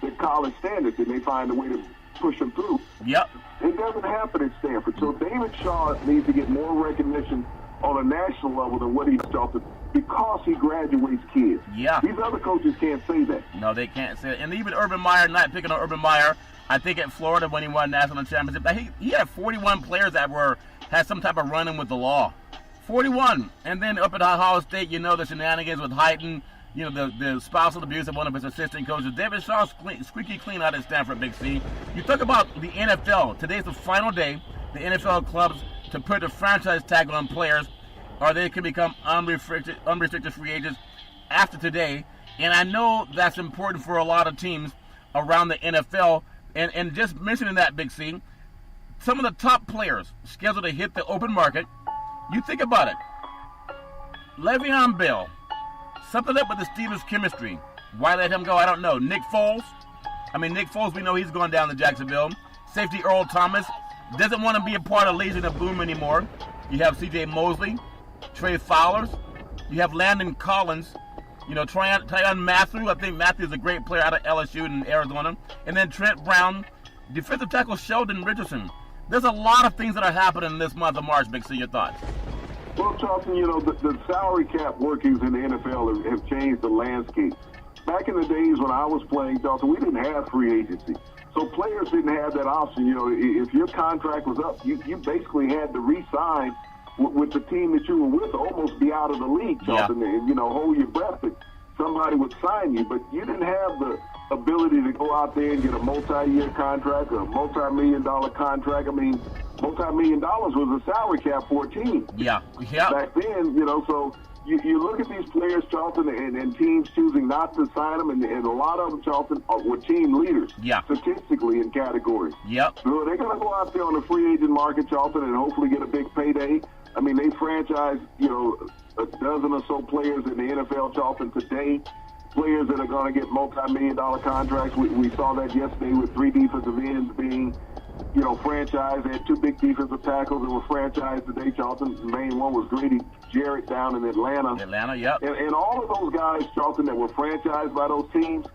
the college standards, and they find a way to push them through. Yep. It doesn't happen at Stanford. So David Shaw needs to get more recognition on a national level than what he's done because he graduates kids. Yeah. These other coaches can't say that. No, they can't say it. And even Urban Meyer, not picking on Urban Meyer, I think at Florida when he won national championship, he had 41 players that had some type of run-in with the law. 41. And then up at Ohio State, the shenanigans with Heighton, the spousal abuse of one of his assistant coaches. David Shaw's squeaky clean out at Stanford, Big C. You talk about the NFL. Today's the final day. The NFL clubs to put a franchise tag on players, or they can become unrestricted free agents after today. And I know that's important for a lot of teams around the NFL. And just mentioning that, Big C, some of the top players scheduled to hit the open market. You think about it. Le'Veon Bell. Something up with the Steelers' chemistry. Why let him go? I don't know. Nick Foles. Nick Foles, we know he's going down to Jacksonville. Safety Earl Thomas doesn't want to be a part of Legion of Boom anymore. You have C.J. Mosley, Trey Fowlers. You have Landon Collins. Tyrann Mathieu. I think Mathieu is a great player out of LSU in Arizona. And then Trent Brown. Defensive tackle Sheldon Richardson. There's a lot of things that are happening this month of March, Big C. Your thoughts? Well, Charlton, the salary cap workings in the NFL have changed the landscape. Back in the days when I was playing, Charlton, we didn't have free agency. So players didn't have that option. If your contract was up, you basically had to re-sign with the team that you were with, almost be out of the league, Charlton, and, hold your breath that somebody would sign you. But you didn't have the ability to go out there and get a multi-year contract or a multi-million-dollar contract. multi-million dollars was a salary cap for a team. Yeah. Back then, so you look at these players, Charlton, and teams choosing not to sign them, and a lot of them, Charlton, were team leaders statistically in categories. Yep. So they're going to go out there on the free agent market, Charlton, and hopefully get a big payday. I mean, they franchise, a dozen or so players in the NFL, Charlton, today. Players that are going to get multi-million-dollar contracts. We saw that yesterday with 3 defensive ends being, franchised. They had 2 big defensive tackles that were franchised today, Charlton. The main one was Grady Jarrett down in Atlanta. Yep. And all of those guys, Charlton, that were franchised by those teams,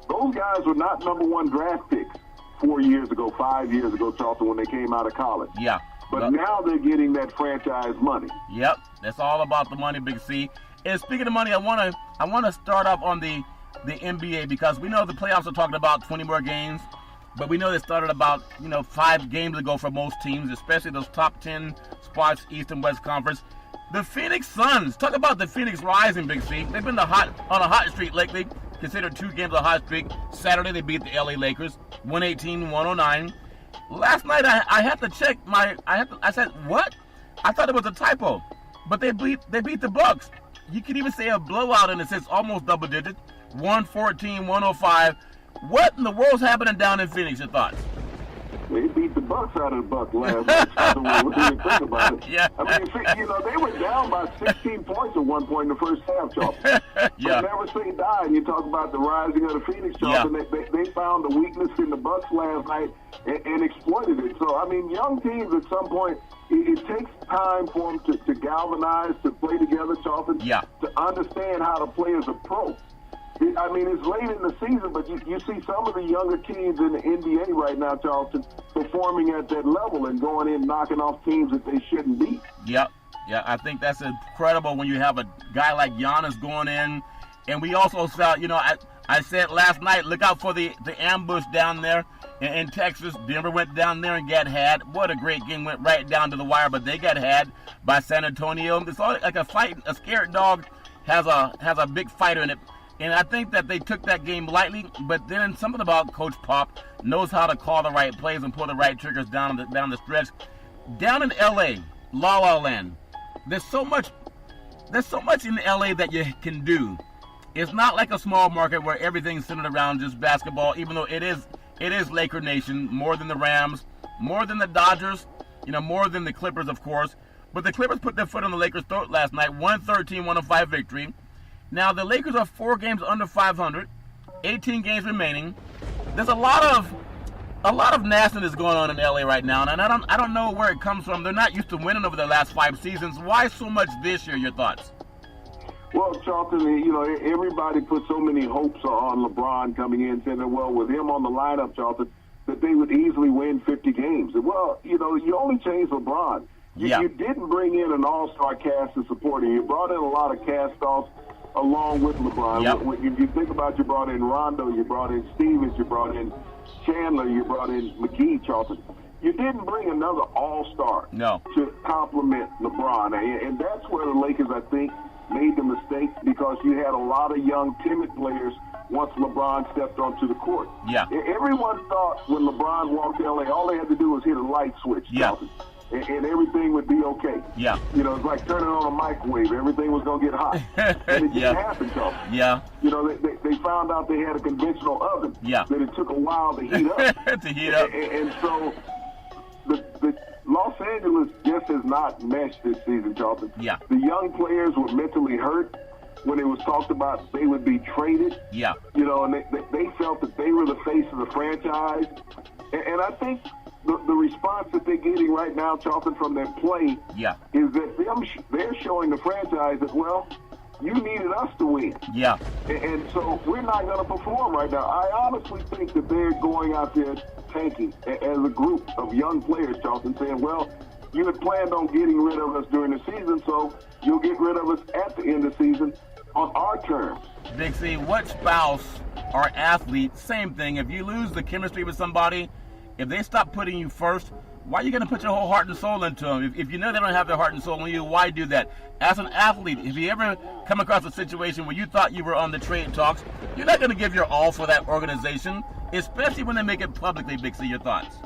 those guys were not number 1 draft picks 4 years ago, 5 years ago, Charlton, when they came out of college. Yeah. But now they're getting that franchise money. Yep. That's all about the money, Big C. And speaking of money, I want to start off on the NBA, because we know the playoffs are talking about 20 more games, but we know they started about 5 games ago for most teams, especially those top 10 spots, East and West Conference. The Phoenix Suns, talk about the Phoenix Rising, Big C. They've been on a hot streak lately, considered 2 games a hot streak. Saturday they beat the LA Lakers 118-109. Last night I had to check I said what? I thought it was a typo, but they beat the Bucks. You could even say a blowout, and it says almost double digits, 114-105. What in the world's happening down in Phoenix? Your thoughts? They beat the Bucks out of the Bucks last night. What do you think about it? Yeah. I mean, they were down by 16 points at one point in the first half, Charlton. Yeah. But never say die. And you talk about the rising of the Phoenix, Charlton. Yeah. They found the weakness in the Bucks last night and exploited it. So, I mean, young teams at some point, it takes time for them to galvanize, to play together, Charlton, to understand how to play as a pro. I mean, it's late in the season, but you see some of the younger teams in the NBA right now, Charlton, performing at that level and going in knocking off teams that they shouldn't beat. Yep. Yeah, I think that's incredible when you have a guy like Giannis going in. And we also saw, I said last night, look out for the ambush down there in Texas. Denver went down there and got had. What a great game, went right down to the wire, but they got had by San Antonio. It's all like a fight. A scared dog has a big fighter in it. And I think that they took that game lightly, but then something about Coach Pop knows how to call the right plays and pull the right triggers down the stretch. Down in L.A., La La Land, there's so much in L.A. that you can do. It's not like a small market where everything's centered around just basketball, even though it is Laker Nation, more than the Rams, more than the Dodgers, more than the Clippers, of course. But the Clippers put their foot on the Lakers' throat last night, 113-105 victory. Now, the Lakers are 4 games under 500, 18 games remaining. There's a lot of nastiness going on in LA right now, and I don't know where it comes from. They're not used to winning over the last 5 seasons. Why so much this year? Your thoughts? Well, Charlton, everybody put so many hopes on LeBron coming in, saying that, well, with him on the lineup, Charlton, that they would easily win 50 games. Well, you only changed LeBron. You didn't bring in an all-star cast to support him. You brought in a lot of cast-offs along with LeBron. Yep. If you think about, you brought in Rondo, you brought in Stevens, you brought in Chandler, you brought in McGee, Charlton. You didn't bring another all-star to complement LeBron. And that's where the Lakers, I think, made the mistake, because you had a lot of young, timid players once LeBron stepped onto the court. Yeah. Everyone thought when LeBron walked to L.A., all they had to do was hit a light switch, Charlton. And everything would be okay. Yeah. It's like turning on a microwave. Everything was going to get hot. And it didn't happen, Charlton. Yeah. They found out they had a conventional oven. Yeah. That it took a while to heat up. To heat up. And so the Los Angeles just has not meshed this season, Charlton. Yeah. The young players were mentally hurt when it was talked about they would be traded. Yeah. And they felt that they were the face of the franchise. And I think the response that they're getting right now, Charlton, from their play is that they're showing the franchise that, well, you needed us to win. Yeah. And so we're not going to perform right now. I honestly think that they're going out there tanking as a group of young players, Charlton, saying, well, you had planned on getting rid of us during the season, so you'll get rid of us at the end of the season on our terms. Big C, what spouse or athlete, same thing, if you lose the chemistry with somebody, if they stop putting you first, why are you going to put your whole heart and soul into them? If you know they don't have their heart and soul in you, why do that? As an athlete, if you ever come across a situation where you thought you were on the trade talks, you're not going to give your all for that organization, especially when they make it publicly. Big C, your thoughts?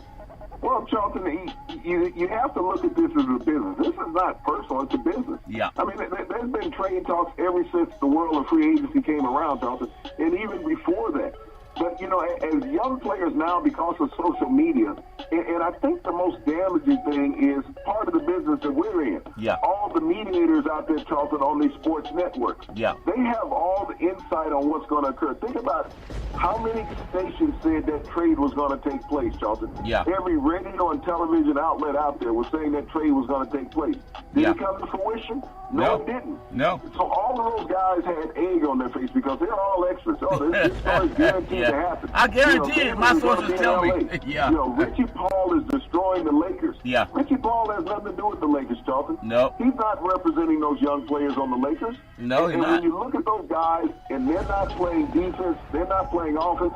Well, Charlton, you have to look at this as a business. This is not personal; it's a business. Yeah. I mean, there's been trade talks ever since the world of free agency came around, Charlton, and even before that. But, you know, as young players now, because of social media, and I think the most damaging thing is part of the business that we're in. Yeah. All the mediators out there, Charlton, on these sports networks. Yeah. They have all the insight on what's going to occur. Think about how many stations said that trade was going to take place, Charlton. Yeah. Every radio and television outlet out there was saying that trade was going to take place. Did it come to fruition? No, it didn't. No. So all of those guys had egg on their face because they're all experts. Oh, this story's guaranteed to happen. I guarantee it. My sources tell me. Yeah. You know, Richie Paul is destroying the Lakers. Yeah. Richie Paul has nothing to do with the Lakers, Charlton. No. He's not representing those young players on the Lakers. No, he's and not. when you look at those guys and they're not playing defense, they're not playing offense,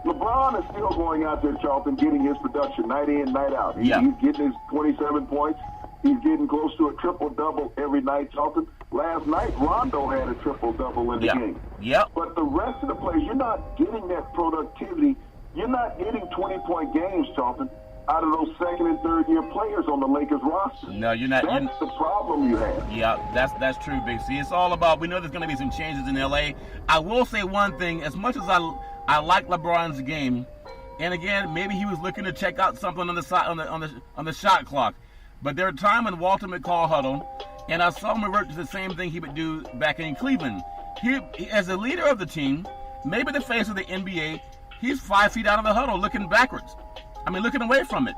LeBron is still going out there, Charlton, getting his production night in, night out. He's getting his 27 points. He's getting close to a triple-double every night, Charlton. Last night, Rondo had a triple-double in the game. Yep. But the rest of the players, you're not getting that productivity. You're not getting 20-point games, Charlton, out of those second- and third-year players on the Lakers roster. No, you're not. That's the problem you have. Yeah, that's true, Big C. It's all about, we know there's going to be some changes in L.A. I will say one thing. As much as I like LeBron's game, and again, maybe he was looking to check out something on the side on the shot clock. But there are times when Walter McCall huddle, and I saw him revert to the same thing he would do back in Cleveland. He, as a leader of the team, maybe the face of the NBA, he's 5 feet out of the huddle looking backwards. I mean, looking away from it.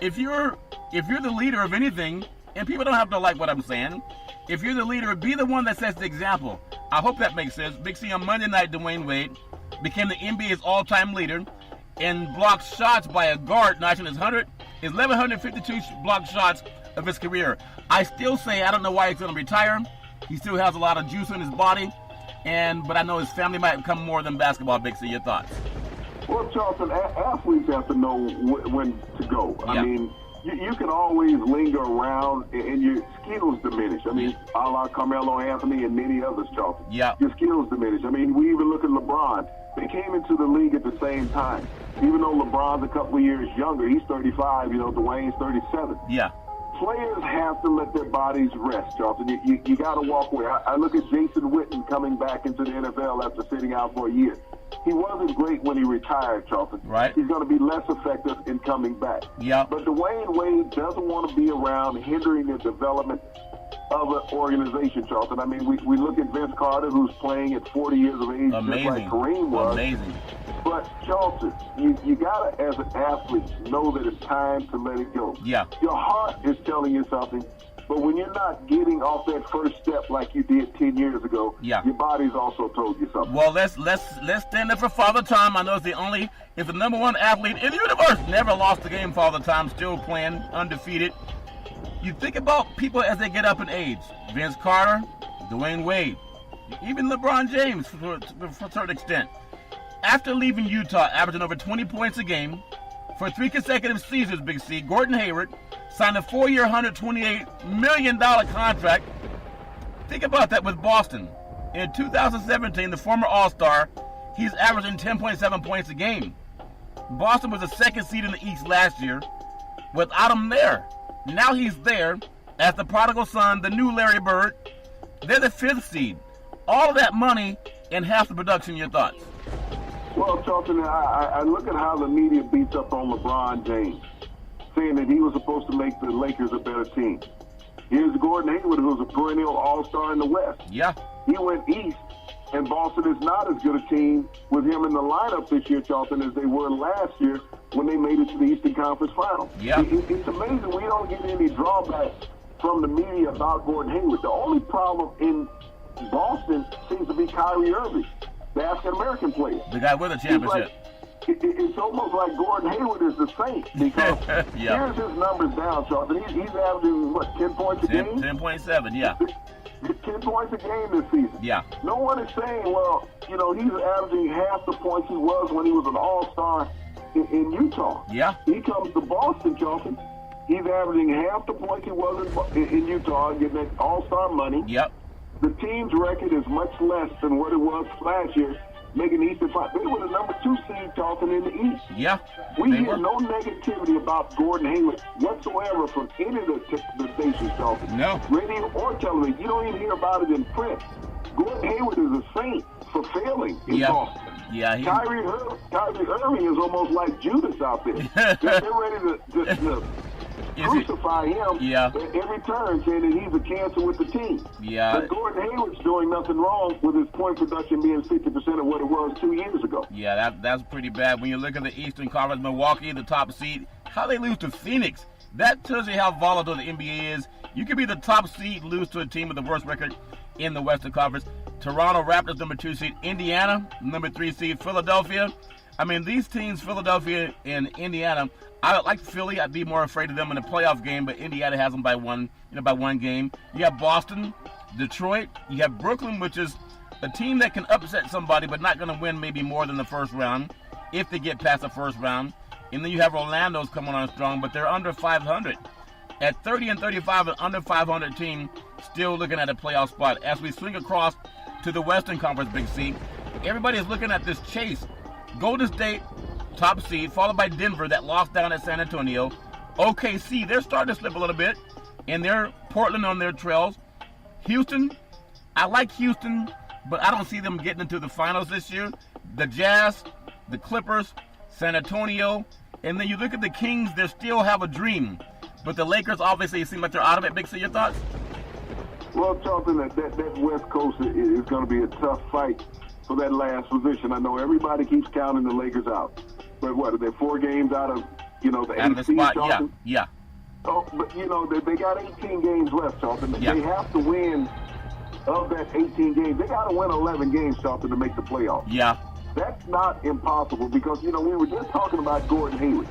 If you're the leader of anything, and people don't have to like what I'm saying, if you're the leader, be the one that sets the example. I hope that makes sense. Big C, on Monday night, Dwayne Wade became the NBA's all-time leader and blocked shots by a guard notching his 1,152 blocked shots of his career. I still say I don't know why he's going to retire. He still has a lot of juice in his body, but I know his family might become more than basketball. Big C, your thoughts? Well, Charlton, athletes have to know when to go. Yeah. I mean, you can always linger around and your skills diminish. I mean, a la Carmelo Anthony and many others, Charlton. Yeah. Your skills diminish. I mean, we even look at LeBron. They came into the league at the same time. Even though LeBron's a couple of years younger, he's 35, Dwayne's 37. Yeah. Players have to let their bodies rest, Charlton. You got to walk away. I look at Jason Witten coming back into the NFL after sitting out for a year. He wasn't great when he retired, Charlton. Right. He's going to be less effective in coming back. Yeah. But Dwayne Wade doesn't want to be around hindering the development of an organization, Charlton. I mean, we look at Vince Carter, who's playing at 40 years of age, Amazing. just like Kareem was. Amazing. But, Charlton, you got to, as an athlete, know that it's time to let it go. Yeah. Your heart is telling you something, but when you're not getting off that first step like you did 10 years ago, your body's also told you something. Well, let's stand up for Father Time. I know it's the number one athlete in the universe. Never lost a game, Father Time, still playing, undefeated. You think about people as they get up in age. Vince Carter, Dwayne Wade, even LeBron James to a certain extent. After leaving Utah, averaging over 20 points a game for 3 consecutive seasons, Big C, Gordon Hayward signed a 4-year, $128 million contract. Think about that with Boston. In 2017, the former All-Star, he's averaging 10.7 points a game. Boston was the second seed in the East last year. Without him there, now he's there as the prodigal son, the new Larry Bird. They're the 5th seed. All of that money and half the production, your thoughts? Well, Charlton, I look at how the media beats up on LeBron James, saying that he was supposed to make the Lakers a better team. Here's Gordon Hayward, who's a perennial all-star in the West. Yeah. He went east, and Boston is not as good a team with him in the lineup this year, Charlton, as they were last year when they made it to the Eastern Conference Final. Yeah. It's amazing we don't get any drawback from the media about Gordon Hayward. The only problem in Boston seems to be Kyrie Irving, the African-American player. The guy with a championship. It's almost like Gordon Hayward is the Saint because here's his numbers down, Charlton. He's averaging, 10 points a game? 10.7, yeah. 10 points a game this season. Yeah. No one is saying, well, he's averaging half the points he was when he was an all-star in Utah. Yeah. He comes to Boston, Charlton. He's averaging half the points he was in Utah, getting that all-star money. Yep. The team's record is much less than what it was last year. making the Eastern Finals. They were the number 2 seed, Charlton, in the East. Yeah. We they hear were. no negativity about Gordon Hayward whatsoever from any of the stations, Charlton. No. Radio or television. You don't even hear about it in print. Gordon Hayward is a saint for failing in Boston. Yeah. Kyrie Irving is almost like Judas out there. They're ready to crucify him at every turn, saying that he's a cancer with the team. Yeah. But Gordon Hayward's doing nothing wrong with his point production being 50% of what it was 2 years ago. Yeah, that's pretty bad. When you look at the Eastern Conference, Milwaukee, the top seed, how they lose to Phoenix, that tells you how volatile the NBA is. You could be the top seed, lose to a team with the worst record in the Western Conference. Toronto Raptors, number 2 seed. Indiana, number 3 seed. Philadelphia. I mean, these teams, Philadelphia and Indiana, I like Philly. I'd be more afraid of them in a playoff game, but Indiana has them by one game. You have Boston, Detroit. You have Brooklyn, which is a team that can upset somebody, but not going to win maybe more than the first round if they get past the first round. And then you have Orlando's coming on strong, but they're under 500. At 30-35, an under 500 team still looking at a playoff spot. As we swing across to the Western Conference Big C, everybody is looking at this chase. Golden State, top seed, followed by Denver that lost down at San Antonio. OKC, they're starting to slip a little bit, and they're Portland on their trails. Houston, I like Houston, but I don't see them getting into the finals this year. The Jazz, the Clippers, San Antonio, and then you look at the Kings, they still have a dream. But the Lakers, obviously, seem like they're out of it. Big C, your thoughts? Well, Charlton, that West Coast is going to be a tough fight for that last position. I know everybody keeps counting the Lakers out. But what, are they 4 games out of, the 8th seed, Charlton? Yeah. Oh, but, they got 18 games left, Charlton. Yeah. They have to win of that 18 games. They got to win 11 games, Charlton, to make the playoffs. Yeah. That's not impossible because, we were just talking about Gordon Hayward.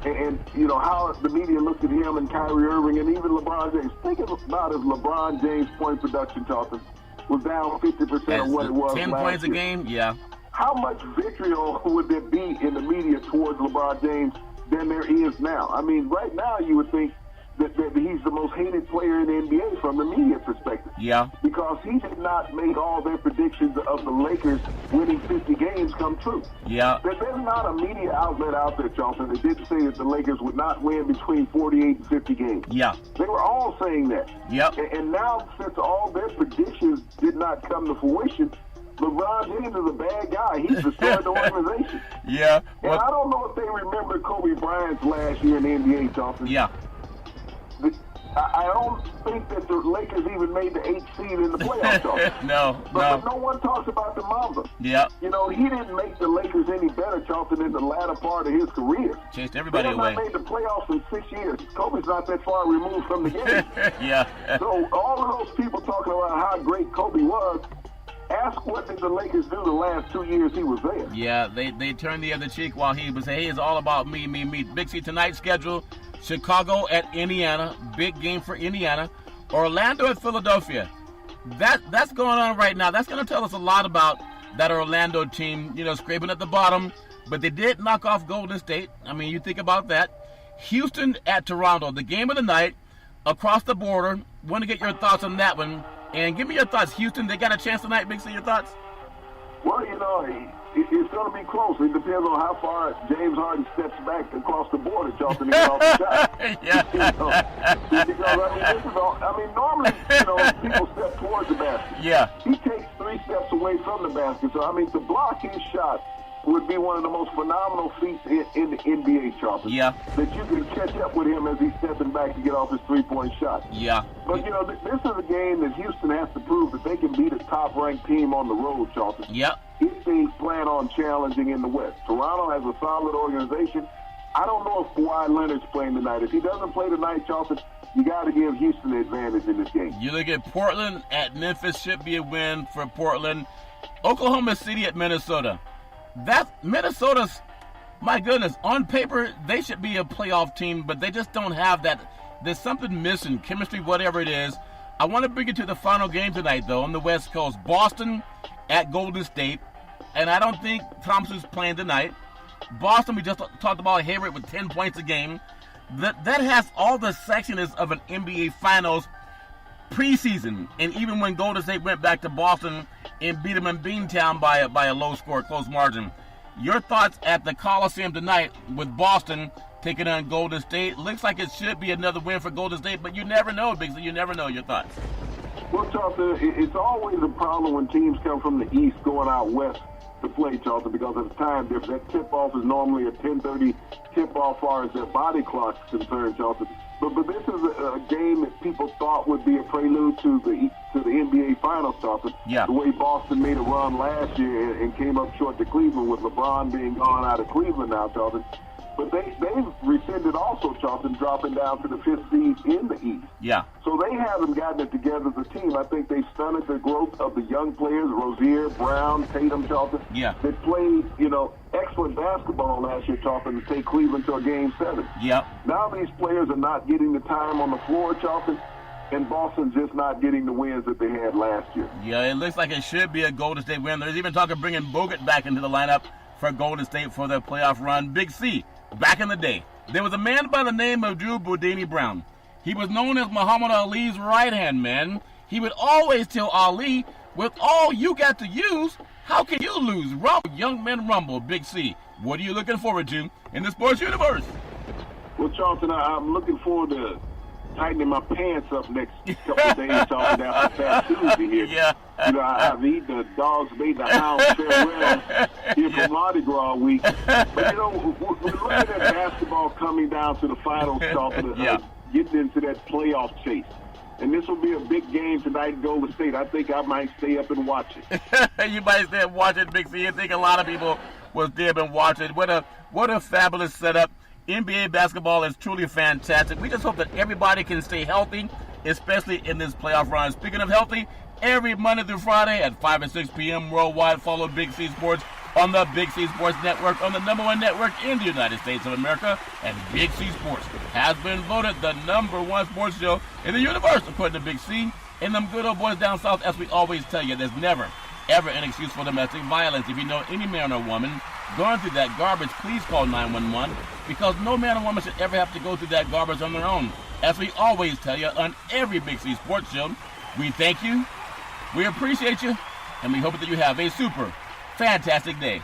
And how the media looked at him and Kyrie Irving and even LeBron James. Think about if LeBron James' point production, Charlton, was down 50% of what it was 10 last points year. a game, yeah. How much vitriol would there be in the media towards LeBron James than there is now? I mean, right now you would think that he's the most hated player in the NBA from the media perspective. Yeah. Because he did not make all their predictions of the Lakers winning 50 games come true. Yeah. There's not a media outlet out there, Charlton, that did say that the Lakers would not win between 48 and 50 games. Yeah. They were all saying that. Yep. And now, since all their predictions did not come to fruition, LeBron James is a bad guy. He's destroyed the organization. Yeah. And I don't know if they remember Kobe Bryant's last year in the NBA, Charlton. Yeah. I don't think that the Lakers even made the 8th seed in the playoffs. But no one talks about the Mamba. Yeah. He didn't make the Lakers any better, Charlton, in the latter part of his career. Chased everybody away. They have not made the playoffs in 6 years. Kobe's not that far removed from the game. Yeah. So all of those people talking about how great Kobe was, ask what did the Lakers do the last 2 years he was there. Yeah, they turned the other cheek while he was, hey, it's all about me. Big C, tonight's schedule, Chicago at Indiana, big game for Indiana. Orlando at Philadelphia. That's going on right now. That's going to tell us a lot about that Orlando team, scraping at the bottom. But they did knock off Golden State. I mean, you think about that. Houston at Toronto, the game of the night, across the border. Want to get your thoughts on that one. And give me your thoughts. Houston, they got a chance tonight. Big C, your thoughts? Well, it's going to be close. It depends on how far James Harden steps back across the border, Charlton, to get off the shot. Yeah. Because, normally, people step towards the basket. Yeah. He takes 3 steps away from the basket. So, to block his shot would be one of the most phenomenal feats in the NBA, Charlton. Yeah. That you can catch up with him as he's stepping back to get off his 3-point shot. Yeah. But, this is a game that Houston has to prove that they can beat a top-ranked team on the road, Charlton. Yep. If they plan on challenging in the West. Toronto has a solid organization. I don't know if Kawhi Leonard's playing tonight. If he doesn't play tonight, Charlton, you got to give Houston the advantage in this game. You look at Portland at Memphis, should be a win for Portland. Oklahoma City at Minnesota. Minnesota's, my goodness, on paper, they should be a playoff team, but they just don't have that. There's something missing, chemistry, whatever it is. I want to bring it to the final game tonight, though, on the West Coast. Boston at Golden State, and I don't think Thompson's playing tonight. Boston, we just talked about Hayward with 10 points a game. That has all the sexiness of an NBA Finals preseason. And even when Golden State went back to Boston and beat them in Beantown by a low score, close margin. Your thoughts at the Coliseum tonight with Boston taking on Golden State? Looks like it should be another win for Golden State, but you never know, Big C. You never know. Your thoughts? Well, Charlton, it's always a problem when teams come from the East going out west to play, Charlton, because of the time difference. That tip-off is normally a 10:30 tip-off as far as their body clock is concerned, Charlton. But this is a game that people thought would be a prelude to the NBA Finals, Charlton. Yeah. The way Boston made a run last year and came up short to Cleveland with LeBron being gone out of Cleveland now, Charlton. But they've rescinded also, Charlton, dropping down to the 5th seed in the East. Yeah. So they haven't gotten it together as a team. I think they've stunted the growth of the young players, Rozier, Brown, Tatum, Charlton. Yeah. They played, excellent basketball last year, Charlton, to take Cleveland to a Game 7. Yep. Now these players are not getting the time on the floor, Charlton, and Boston's just not getting the wins that they had last year. Yeah, it looks like it should be a Golden State win. There's even talk of bringing Bogut back into the lineup for Golden State for their playoff run. Big C, back in the day, there was a man by the name of Drew Boudini Brown. He was known as Muhammad Ali's right-hand man. He would always tell Ali, with all you got to use, how can you lose? Rumble, young men rumble, Big C. What are you looking forward to in the sports universe? Well, Charlton, I'm looking forward to tightening my pants up next couple of days, Charlton, after Fat Tuesday here. Yeah. I've eaten the dogs, made the hounds farewell here for Mardi Gras week. But, we're looking at basketball coming down to the finals, Charlton, getting into that playoff chase. And this will be a big game tonight in Golden State. I think I might stay up and watch it. You might stay up and watch it, Big C. I think a lot of people will stay up and watch it. What a fabulous setup. NBA basketball is truly fantastic. We just hope that everybody can stay healthy, especially in this playoff run. Speaking of healthy, every Monday through Friday at 5 and 6 p.m. worldwide, follow Big C Sports on the Big C Sports Network, on the #1 network in the United States of America. And Big C Sports has been voted the #1 sports show in the universe, according to Big C. And them good old boys down south, as we always tell you, there's never, ever an excuse for domestic violence. If you know any man or woman going through that garbage, please call 911, because no man or woman should ever have to go through that garbage on their own. As we always tell you on every Big C Sports show, we thank you, we appreciate you, and we hope that you have a super fantastic day.